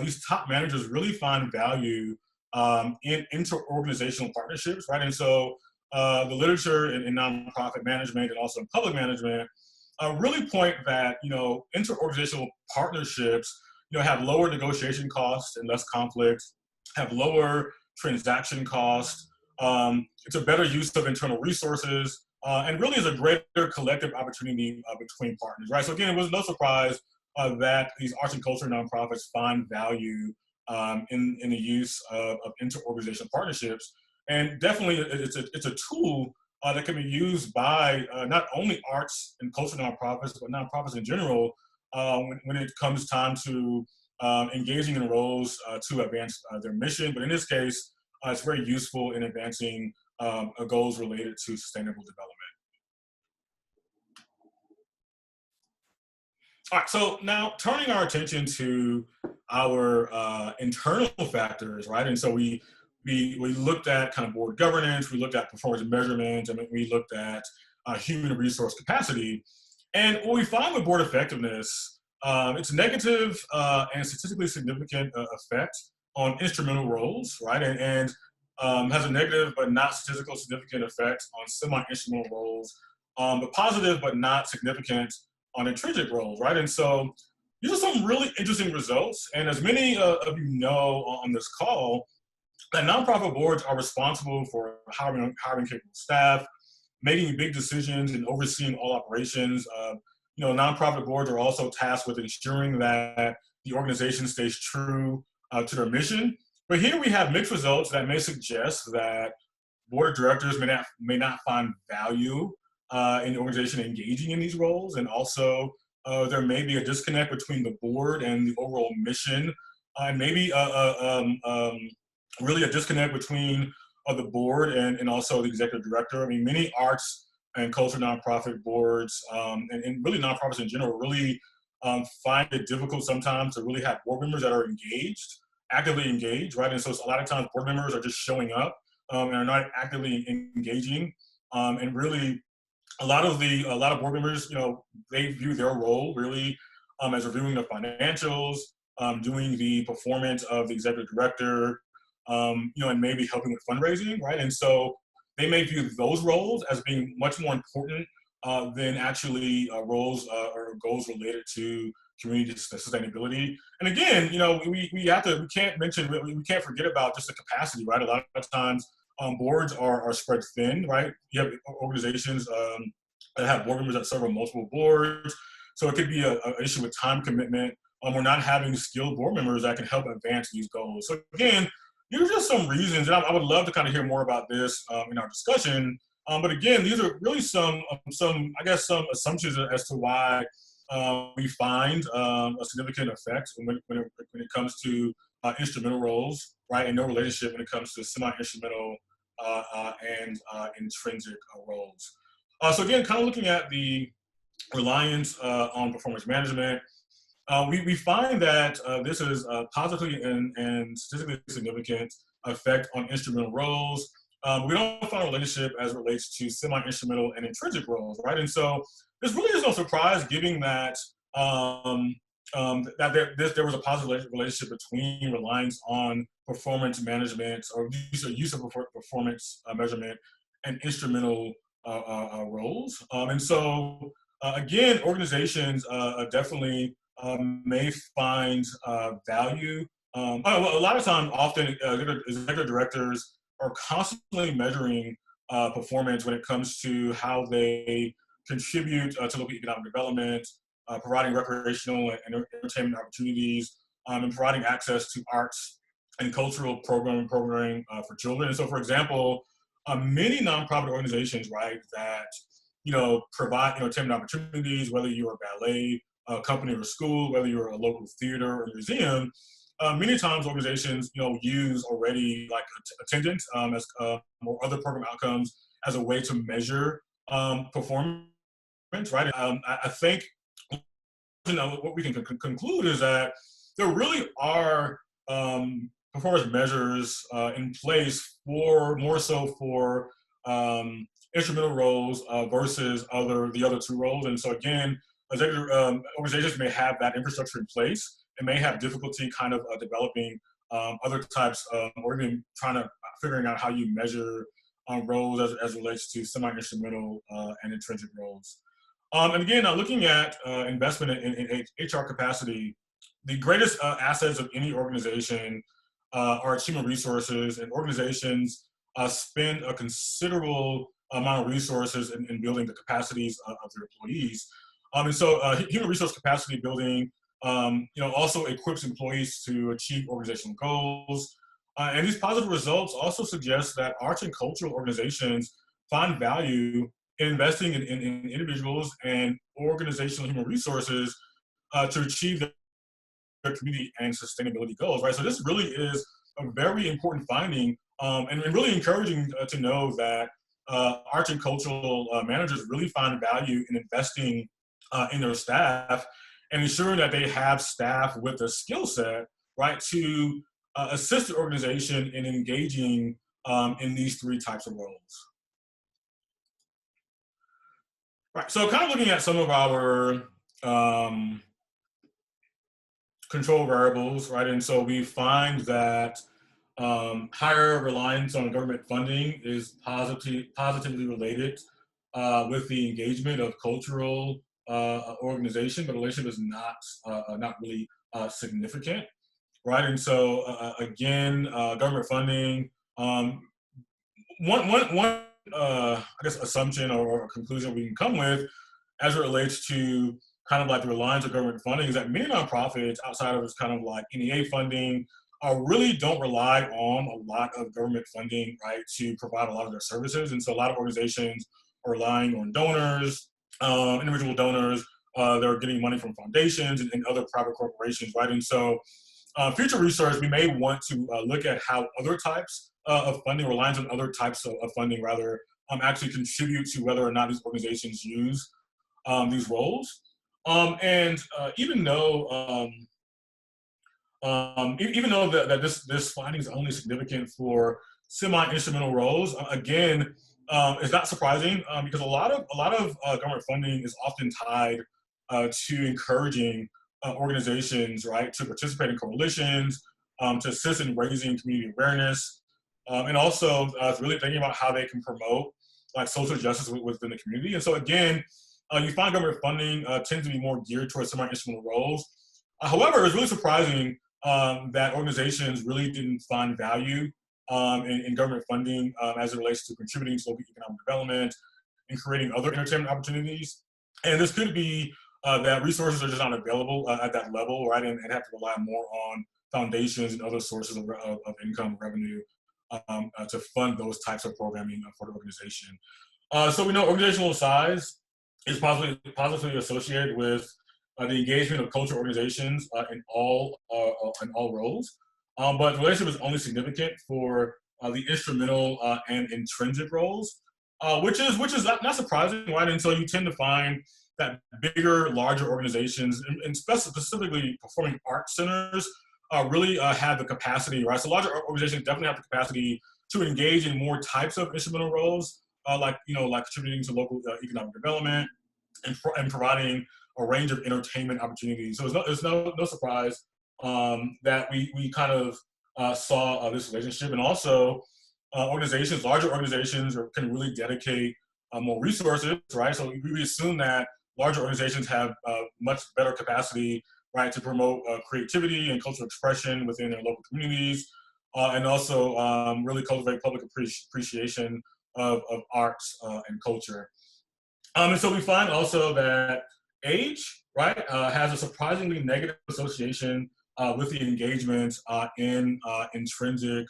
these top managers really find value in inter-organizational partnerships, right? And so, the literature in nonprofit management and also in public management really point that, inter-organizational partnerships, have lower negotiation costs and less conflict, have lower transaction costs. It's a better use of internal resources, and really is a greater collective opportunity between partners, right? So again, it was no surprise that these arts and culture nonprofits find value in the use of inter-organizational partnerships. And definitely it's a tool that can be used by not only arts and culture nonprofits, but nonprofits in general when it comes time to engaging in roles to advance their mission. But in this case, it's very useful in advancing goals related to sustainable development. All right, so now turning our attention to our internal factors, right? And so we looked at kind of board governance, we looked at performance measurement, and we looked at human resource capacity. And what we find with board effectiveness, it's negative and statistically significant effect on instrumental roles, right? And has a negative but not statistical significant effect on semi-instrumental roles, but positive but not significant on intrinsic roles, right? And so these are some really interesting results. And as many of you know on this call, that nonprofit boards are responsible for hiring capable staff, making big decisions and overseeing all operations. Nonprofit boards are also tasked with ensuring that the organization stays true to their mission. But here we have mixed results that may suggest that board of directors may not find value in the organization engaging in these roles, and also there may be a disconnect between the board and the overall mission, and maybe really a disconnect between the board and also the executive director. I mean, many arts and culture nonprofit boards and really nonprofits in general really find it difficult sometimes to really have board members that are actively engaged, right? And so a lot of times board members are just showing up and are not actively engaging, and really a lot of board members, they view their role really as reviewing the financials, doing the performance of the executive director, and maybe helping with fundraising, right? And so they may view those roles as being much more important than actually roles or goals related to community sustainability. And again, we can't forget about just the capacity, right? A lot of times boards are spread thin, right? You have organizations that have board members that serve on multiple boards. So it could be an issue with time commitment. We're not having skilled board members that can help advance these goals. So again, these are just some reasons, and I would love to kind of hear more about this in our discussion. But again, these are really some assumptions as to why we find a significant effect when it comes to instrumental roles, right, and no relationship when it comes to semi-instrumental and intrinsic roles. So again, kind of looking at the reliance on performance management, we find that this is positively and statistically significant effect on instrumental roles. We don't find a relationship as it relates to semi-instrumental and intrinsic roles, right? And so this really is no surprise, given that there was a positive relationship between reliance on performance management or use of performance measurement and instrumental roles. And so again, organizations definitely may find value. A lot of times, often executive directors are constantly measuring performance when it comes to how they contribute to local economic development, providing recreational and entertainment opportunities, and providing access to arts and cultural programming for children. And so, for example, many nonprofit organizations, right, that provide entertainment opportunities, whether you're a ballet company or school, whether you're a local theater or museum, many times organizations use already like attendance as or other program outcomes as a way to measure performance, right? I think what we can conclude is that there really are performance measures in place more so for instrumental roles versus the other two roles. And so again, organizations may have that infrastructure in place and may have difficulty kind of developing other types or even figuring out how you measure roles as it relates to semi-instrumental and intrinsic roles. And again, looking at investment in HR capacity, the greatest assets of any organization are its human resources, and organizations spend a considerable amount of resources in building the capacities of their employees. And so human resource capacity building also equips employees to achieve organizational goals. And these positive results also suggest that arts and cultural organizations find value in investing in individuals and organizational human resources to achieve their community and sustainability goals, right? So this really is a very important finding, and really encouraging to know that arts and cultural managers really find value in investing in their staff and ensuring that they have staff with the skill set, right, to assist the organization in engaging in these three types of roles. Right, so kind of looking at some of our control variables, right, and so we find that higher reliance on government funding is positively related with the engagement of cultural organization, but the relationship is not really significant, right? And so again, government funding. One I guess assumption or conclusion we can come with as it relates to kind of like the reliance on government funding is that many nonprofits outside of this kind of like NEA funding really don't rely on a lot of government funding, right, to provide a lot of their services. And so a lot of organizations are relying on donors, individual donors. They're getting money from foundations and other private corporations, right? And so future research, we may want to look at how other types of funding, reliance on other types of funding rather, actually contribute to whether or not these organizations use these roles. And even though that this finding is only significant for semi-instrumental roles, again, it's not surprising because a lot of government funding is often tied to encouraging organizations, right, to participate in coalitions, to assist in raising community awareness, and also really thinking about how they can promote like social justice within the community. And so again, you find government funding tends to be more geared towards semi-instrumental roles. However, it's really surprising that organizations really didn't find value in government funding as it relates to contributing to local economic development and creating other entertainment opportunities. And this could be that resources are just not available at that level, right? And have to rely more on foundations and other sources of income revenue to fund those types of programming for the organization. So we know organizational size is positively associated with the engagement of cultural organizations in all roles, but the relationship is only significant for the instrumental and intrinsic roles, which is not surprising, right? And so you tend to find that bigger, larger organizations, and specifically performing arts centers, really have the capacity, right? So larger organizations definitely have the capacity to engage in more types of instrumental roles, like contributing to local economic development and providing a range of entertainment opportunities. So it's no surprise that we kind of saw this relationship, and also larger organizations can really dedicate more resources, right? So we assume that larger organizations have much better capacity, right, to promote creativity and cultural expression within their local communities, and also really cultivate public appreciation of arts and culture. And so we find also that age, right, has a surprisingly negative association with the engagement in intrinsic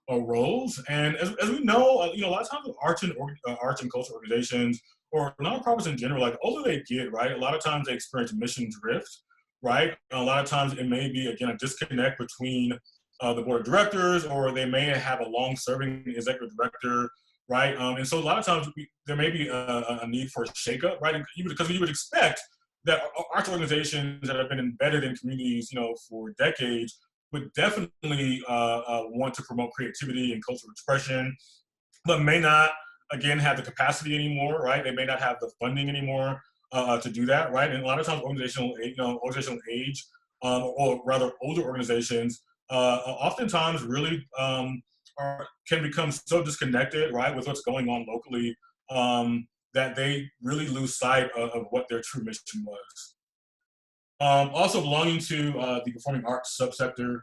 roles. And as we know, a lot of times with arts and cultural organizations or nonprofits in general, like the older they get, right, a lot of times they experience mission drift, right? A lot of times it may be, again, a disconnect between the board of directors, or they may have a long-serving executive director, right? And so a lot of times there may be a need for a shakeup, right? Because you would expect that arts organizations that have been embedded in communities, for decades would definitely want to promote creativity and cultural expression, but may not, again, have the capacity anymore, right? They may not have the funding anymore to do that, right? And a lot of times organizational age, or rather older organizations, oftentimes really can become so disconnected, right, with what's going on locally, that they really lose sight of what their true mission was. Also belonging to the performing arts subsector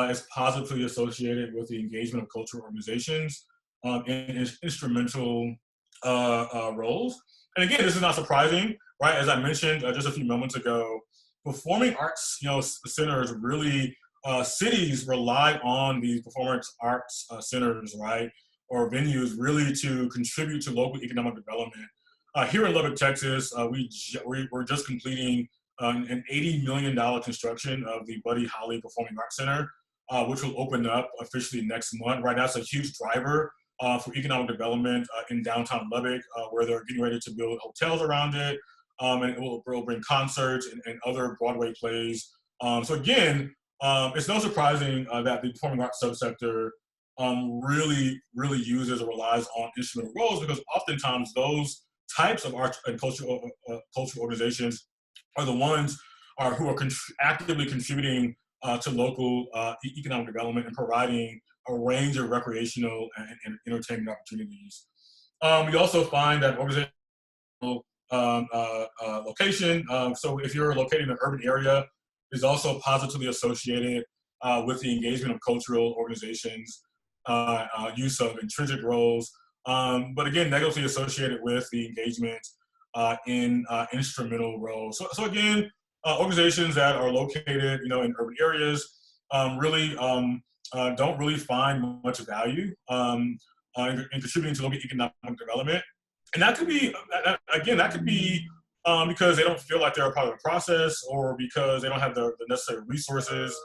is positively associated with the engagement of cultural organizations in instrumental roles. And again, this is not surprising, right? As I mentioned just a few moments ago, performing arts, centers really, cities rely on these performance arts centers, right, or venues really to contribute to local economic development. Here in Lubbock, Texas, we're just completing an $80 million construction of the Buddy Holly Performing Arts Center, which will open up officially next month. Right, that's a huge driver for economic development in downtown Lubbock, where they're getting ready to build hotels around it, and it will bring concerts and other Broadway plays. So again, it's no surprising that the performing arts subsector really uses or relies on instrumental roles, because oftentimes those types of arts and cultural organizations are the ones who are actively contributing to local economic development and providing a range of recreational and entertainment opportunities. We also find that organizational location, so if you're located in an urban area, is also positively associated with the engagement of cultural organizations, use of intrinsic roles, but again, negatively associated with the engagement in instrumental roles. So again, organizations that are located, in urban areas really don't really find much value in contributing to local economic development. And that could be, because they don't feel like they're a part of the process, or because they don't have the necessary resources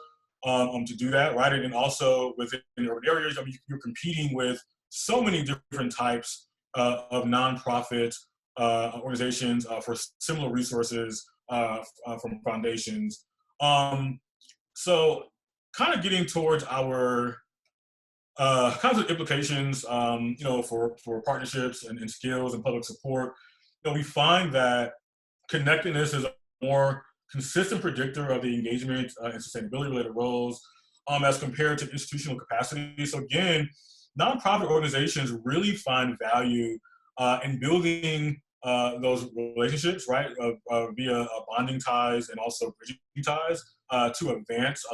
to do that, right? And also within urban areas, you're competing with so many different types of nonprofit organizations for similar resources from foundations. So kind of getting towards our kinds of implications, for partnerships and skills and public support, we find that connectedness is a more consistent predictor of the engagement and sustainability-related roles as compared to institutional capacity. So again, nonprofit organizations really find value in building those relationships, right, via bonding ties and also bridging ties to advance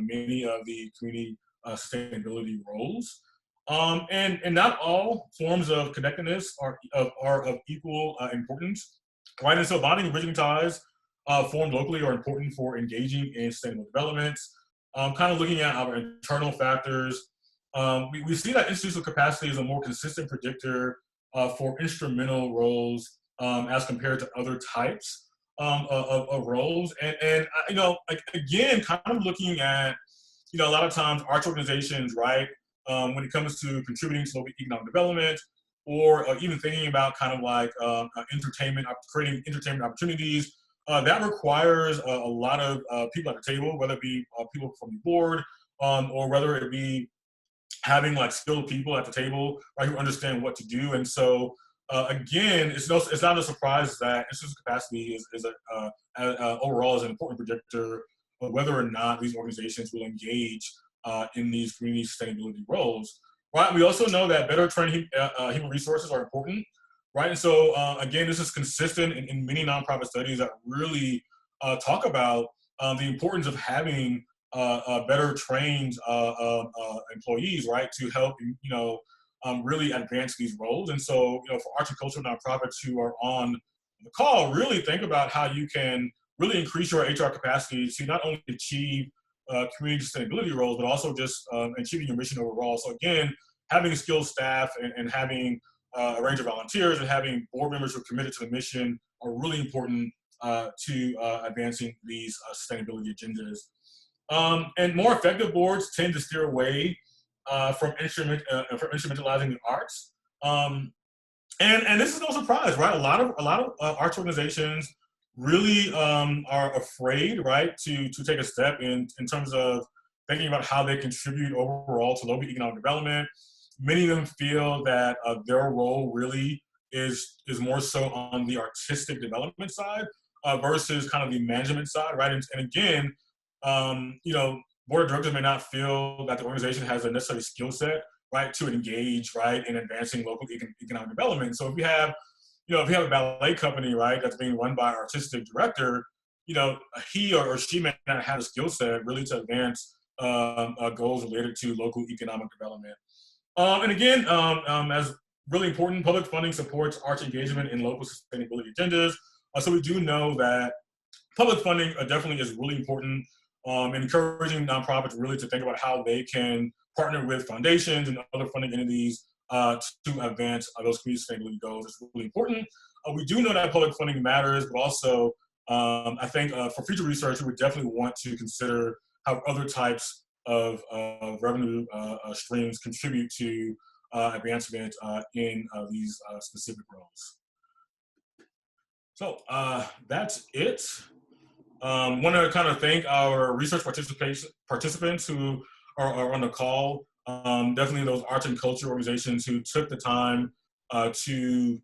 many of the community sustainability roles. And not all forms of connectedness are of equal importance, right? And so bonding and bridging ties formed locally are important for engaging in sustainable development. Kind of looking at our internal factors, we see that institutional capacity is a more consistent predictor for instrumental roles as compared to other types of roles. And again, kind of looking at, a lot of times arts organizations, right, when it comes to contributing to local economic development, or even thinking about kind of like creating entertainment opportunities, that requires a lot of people at the table, whether it be people from the board, or whether it be having like skilled people at the table, right, who understand what to do. And so again, it's not a surprise that institutional capacity is overall is an important predictor of whether or not these organizations will engage in these community sustainability roles. Right. We also know that better trained human resources are important. Right. And so again, this is consistent in many nonprofit studies that really talk about the importance of having better trained employees, right, to help really advance these roles. And so, for arts and cultural nonprofits who are on the call, really think about how you can really increase your HR capacity to not only achieve community sustainability roles, but also just achieving your mission overall. So again, having skilled staff and having a range of volunteers and having board members who are committed to the mission are really important to advancing these sustainability agendas. And more effective boards tend to steer away from instrumentalizing the arts. And this is no surprise, right? A lot of arts organizations really are afraid, right, to take a step in terms of thinking about how they contribute overall to local economic development. Many of them feel that their role really is more so on the artistic development side versus kind of the management side, right? And again, board of directors may not feel that the organization has the necessary skill set, right, to engage, right, in advancing local economic development. So if you have a ballet company, right, that's being run by an artistic director, you know, he or she may not have a skill set really to advance goals related to local economic development. And again, as really important, public funding supports arts engagement in local sustainability agendas. So we do know that public funding definitely is really important, encouraging nonprofits really to think about how they can partner with foundations and other funding entities to advance those community sustainability goals is really important. We do know that public funding matters, but also I think for future research, we would definitely want to consider how other types of revenue streams contribute to advancement in these specific roles. So that's it. Want to kind of thank our research participants who are on the call. Definitely those arts and culture organizations who took the time to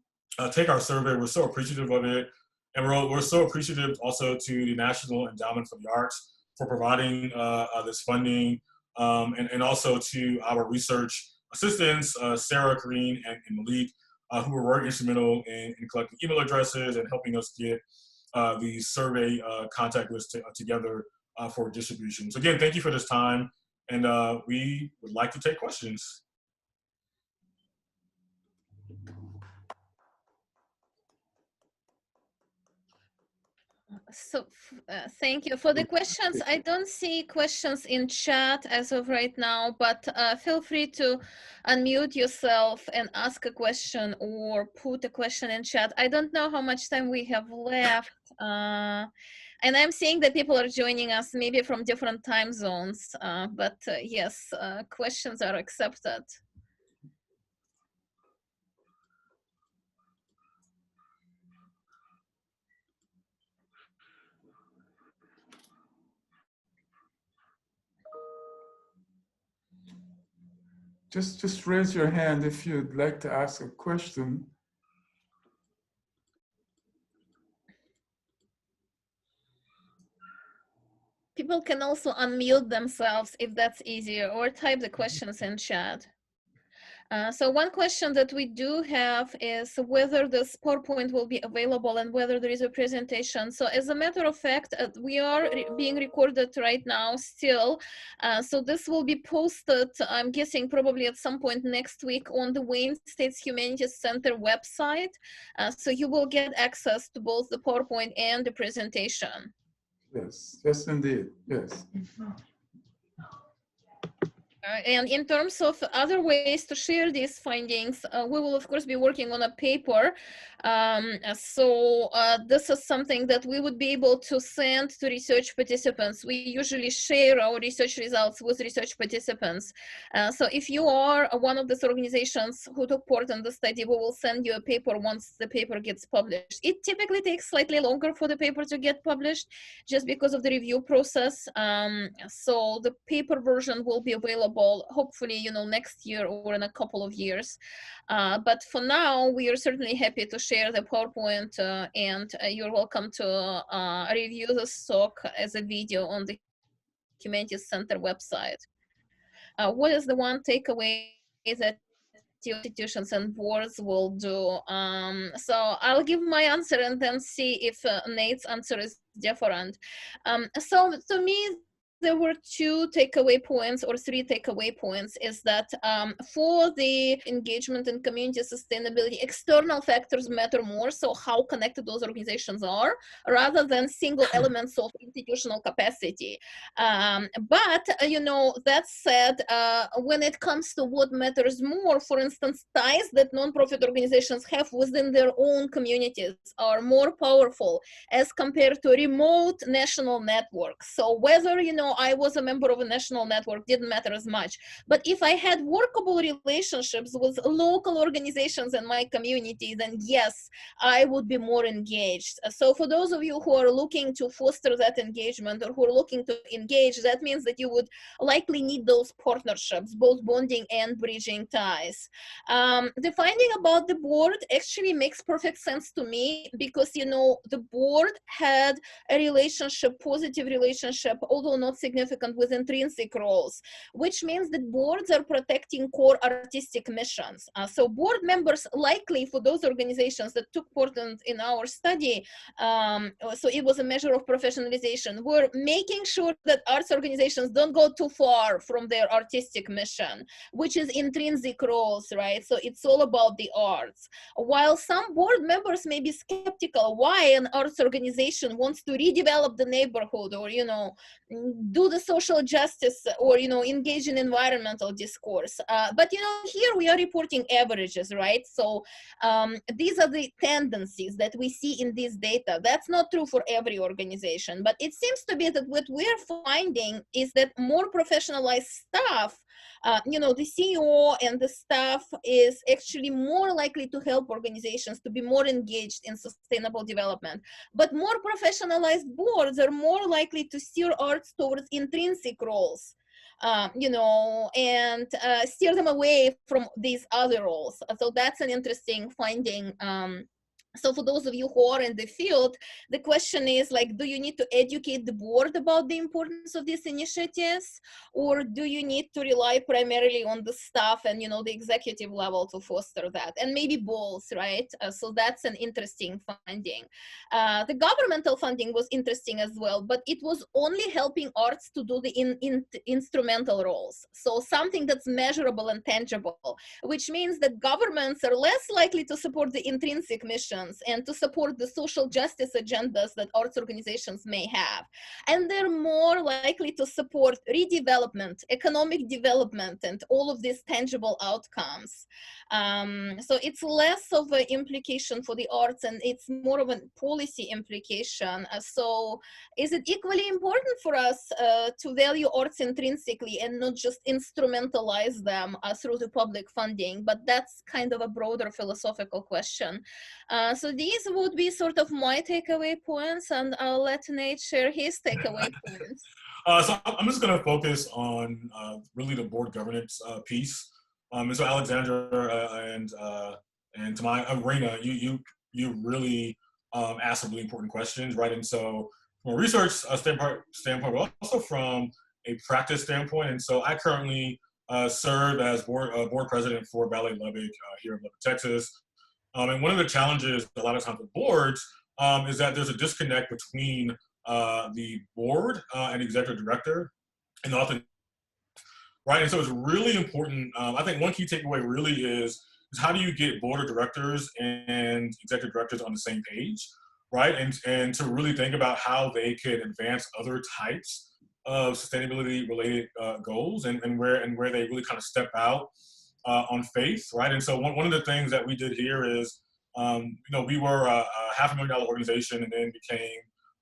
take our survey. We're so appreciative of it. And we're so appreciative also to the National Endowment for the Arts for providing this funding, and also to our research assistants, Sarah, Kareen, and Malik, who were very instrumental in collecting email addresses and helping us get the survey contact list together for distribution. So again, thank you for this time, and we would like to take questions.
So thank you for the questions. I don't see questions in chat as of right now, but feel free to unmute yourself and ask a question or put a question in chat. I don't know how much time we have left. And I'm seeing that people are joining us maybe from different time zones, but yes, questions are accepted.
Just raise your hand if you'd like to ask a question.
People can also unmute themselves if that's easier, or type the questions in chat. So one question that we do have is whether this PowerPoint will be available and whether there is a presentation. So as a matter of fact, we are being recorded right now still. So this will be posted, I'm guessing probably at some point next week on the Wayne States Humanities Center website. So you will get access to both the PowerPoint and the presentation.
Yes, yes, indeed, yes.
And in terms of other ways to share these findings, we will of course be working on a paper. This is something that we would be able to send to research participants. We usually share our research results with research participants. So if you are one of these organizations who took part in the study, we will send you a paper once the paper gets published. It typically takes slightly longer for the paper to get published just because of the review process. So the paper version will be available hopefully, next year or in a couple of years. But for now, we are certainly happy to share the PowerPoint, and you're welcome to review the talk as a video on the Humanities Center website. What is the one takeaway that institutions and boards will do? So I'll give my answer and then see if Nate's answer is different. So to me, there were two takeaway points or three takeaway points is that for the engagement and community sustainability, external factors matter more. So how connected those organizations are rather than single elements of institutional capacity. But, that said, when it comes to what matters more, for instance, ties that nonprofit organizations have within their own communities are more powerful as compared to remote national networks. So whether, I was a member of a national network didn't matter as much. But if I had workable relationships with local organizations in my community, then yes, I would be more engaged. So for those of you who are looking to foster that engagement or who are looking to engage, that means that you would likely need those partnerships, both bonding and bridging ties. The finding about the board actually makes perfect sense to me because, the board had a relationship, positive relationship, although not significant with intrinsic roles, which means that boards are protecting core artistic missions. So board members, likely for those organizations that took part in our study, so it was a measure of professionalization, were making sure that arts organizations don't go too far from their artistic mission, which is intrinsic roles, right? So it's all about the arts. While some board members may be skeptical why an arts organization wants to redevelop the neighborhood, or, you know, do the social justice, or, you know, engage in environmental discourse. But, you know, here we are reporting averages, right? So these are the tendencies that we see in this data. That's not true for every organization, but it seems to be that what we're finding is that more professionalized staff, you know, the CEO and the staff is actually more likely to help organizations to be more engaged in sustainable development. But more professionalized boards are more likely to steer arts towards intrinsic roles, you know, and steer them away from these other roles. So that's an interesting finding. So for those of you who are in the field, the question is, like, do you need to educate the board about the importance of these initiatives, or do you need to rely primarily on the staff and, you know, the executive level to foster that? And maybe both, right? So that's an interesting finding. The governmental funding was interesting as well, but it was only helping arts to do the instrumental roles. So something that's measurable and tangible, which means that governments are less likely to support the intrinsic mission and to support the social justice agendas that arts organizations may have. And they're more likely to support redevelopment, economic development, and all of these tangible outcomes. So it's less of an implication for the arts, and it's more of a policy implication. So is it equally important for us to value arts intrinsically and not just instrumentalize them through the public funding? But that's kind of a broader philosophical question. So these would be sort of my takeaway points, and I'll let Nate share his takeaway points.
So I'm just going to focus on really the board governance piece. And so Alexandra and to my Rena, you really asked some really important questions, right? And so from a research standpoint, but also from a practice standpoint. And so I currently serve as board president for Ballet Lubbock here in Lubbock, Texas. And one of the challenges a lot of times with boards is that there's a disconnect between the board and executive director and often, right? And so it's really important. I think one key takeaway really is how do you get board of directors and executive directors on the same page, right? And to really think about how they could advance other types of sustainability related goals and where they really kind of step out on faith, right? And so one of the things that we did here is, you know, we were a $500,000 organization and then became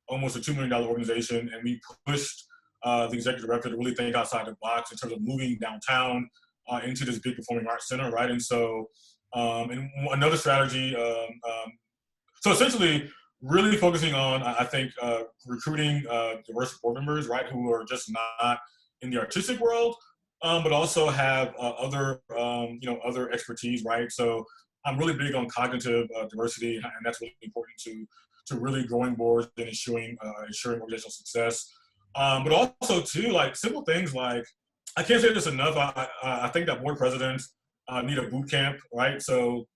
almost a $2 million organization, and we pushed the executive director to really think outside the box in terms of moving downtown into this big performing arts center, right? And so, and another strategy, so essentially really focusing on, I think, recruiting diverse board members, right, who are just not in the artistic world, but also have other, you know, other expertise, right? So I'm really big on cognitive diversity, and that's really important to really growing boards and ensuring organizational success. But also too, like simple things like, I can't say this enough, I think that board presidents need a boot camp, right? So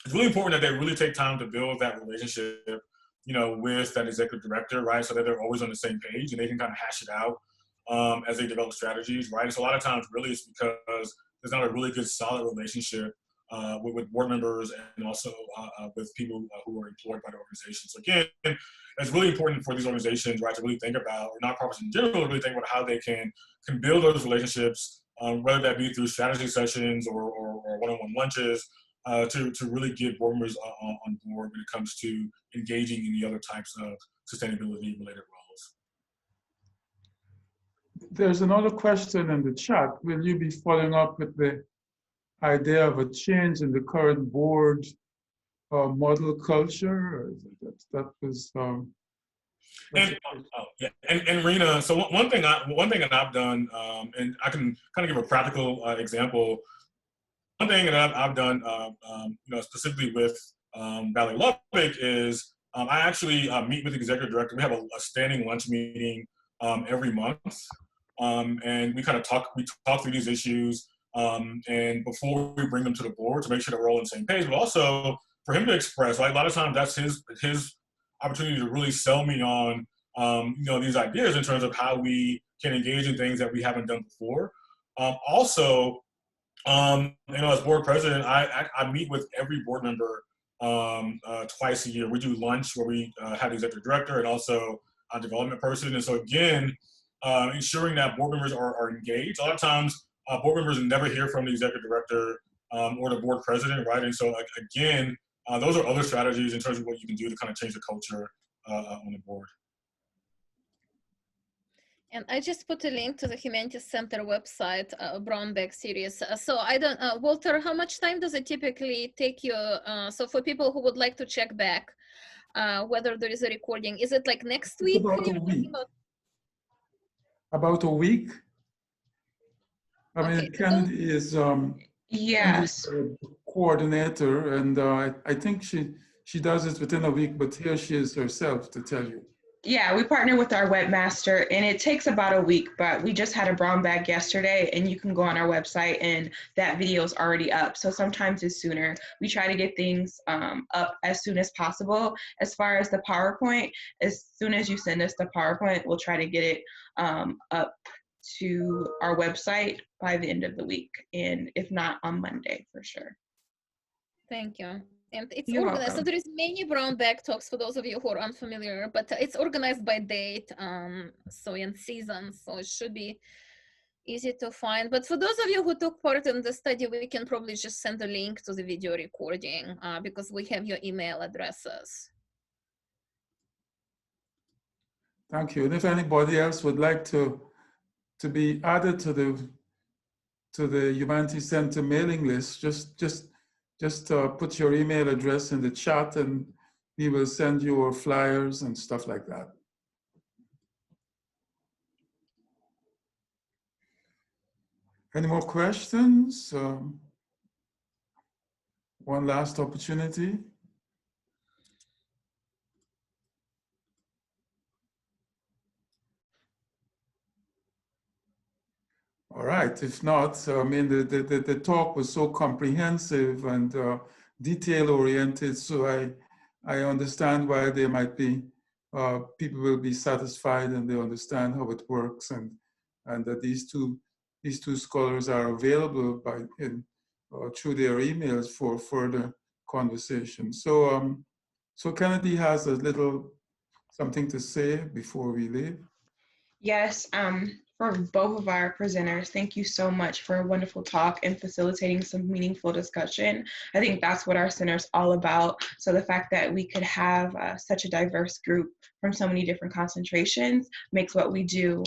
it's really important that they really take time to build that relationship, you know, with that executive director, right? So that they're always on the same page and they can kind of hash it out as they develop strategies, right? So a lot of times really it's because there's not a really good solid relationship with board members and also with people who are employed by the organization. So again, it's really important for these organizations, right, to really think about, or nonprofits in general, really think about how they can build those relationships, whether that be through strategy sessions or one-on-one lunches, to really get board members on board when it comes to engaging in the other types of sustainability-related roles.
There's another question in the chat. Will you be following up with the idea of a change in the current board model culture? That was.
And Rena, so one thing that I've done, and I can kind of give a practical example. One thing that I've done, you know, specifically with Ballet Lubbock is I actually meet with the executive director. We have a standing lunch meeting every month And we kind of talk through these issues, and before we bring them to the board to make sure that we're all on the same page, but also for him to express, right? A lot of times that's his opportunity to really sell me on, these ideas in terms of how we can engage in things that we haven't done before. Also, as board president, I meet with every board member twice a year. We do lunch where we have the executive director and also a development person. And so again, ensuring that board members are engaged. A lot of times, board members never hear from the executive director or the board president, right? And so again, those are other strategies in terms of what you can do to kind of change the culture on the board.
And I just put a link to the Humanities Center website, Brown Bag series. So I don't, Walter, how much time does it typically take you? So for people who would like to check back whether there is a recording, is it like next week?
About a week. About a week. I mean,
Okay.
Kennedy is
Yes.
coordinator, and I think she does it within a week, but here she is herself to tell you.
Yeah, we partner with our webmaster, and it takes about a week, but we just had a brown bag yesterday, and you can go on our website and that video is already up. So sometimes it's sooner. We try to get things up as soon as possible. As far as the PowerPoint, as soon as you send us the PowerPoint, we'll try to get it up to our website by the end of the week, and if not, on Monday for sure.
Thank you. And it's
You're
organized.
welcome.
So there is many brown bag talks for those of you who are unfamiliar, but it's organized by date, so in season, so it should be easy to find. But for those of you who took part in the study, we can probably just send a link to the video recording because we have your email addresses.
Thank you. And if anybody else would like to be added to the Humanities Center mailing list, just put your email address in the chat and we will send you our flyers and stuff like that. Any more questions? One last opportunity. All right, if not, I mean, the talk was so comprehensive and detail-oriented, so I understand why there might be, people will be satisfied and they understand how it works, and that these two scholars are available through their emails for further conversation. So, so Kennedy has a little something to say before we leave.
Yes, for both of our presenters, thank you so much for a wonderful talk and facilitating some meaningful discussion. I think that's what our center is all about. So the fact that we could have such a diverse group from so many different concentrations makes what we do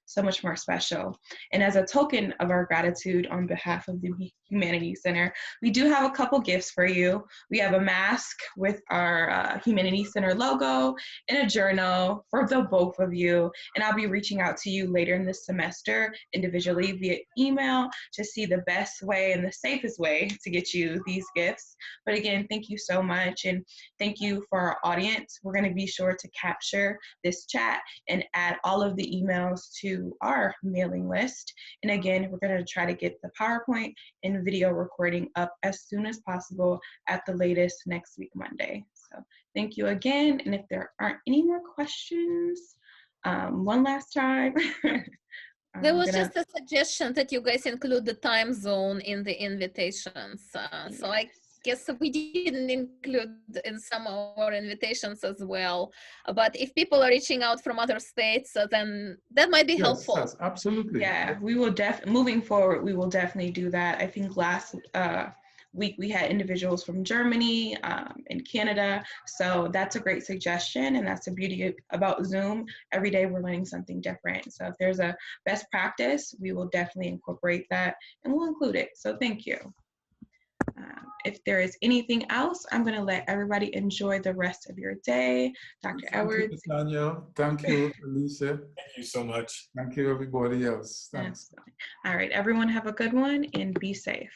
so much more special. And as a token of our gratitude on behalf of the Humanities Center, we do have a couple gifts for you. We have a mask with our Humanities Center logo and a journal for the both of you. And I'll be reaching out to you later in this semester individually via email to see the best way and the safest way to get you these gifts. But again, thank you so much. And thank you for our audience. We're gonna be sure to capture this chat and add all of the emails to our mailing list. And again, we're going to try to get the PowerPoint and video recording up as soon as possible at the latest next week, Monday. So thank you again. And if there aren't any more questions, one last time.
There was just a suggestion that you guys include the time zone in the invitations. So I guess we didn't include in some of our invitations as well. But if people are reaching out from other states, then that might be helpful.
Yes, absolutely.
Yeah, we will moving forward, we will definitely do that. I think last week we had individuals from Germany and Canada. So that's a great suggestion. And that's the beauty about Zoom. Every day we're learning something different. So if there's a best practice, we will definitely incorporate that and we'll include it. So thank you. If there is anything else, I'm going to let everybody enjoy the rest of your day. Dr. Edwards.
Thank you, Nathaniel. Thank you, Alisa.
Thank you so much.
Thank you, everybody else. Thanks.
All right, everyone have a good one and be safe.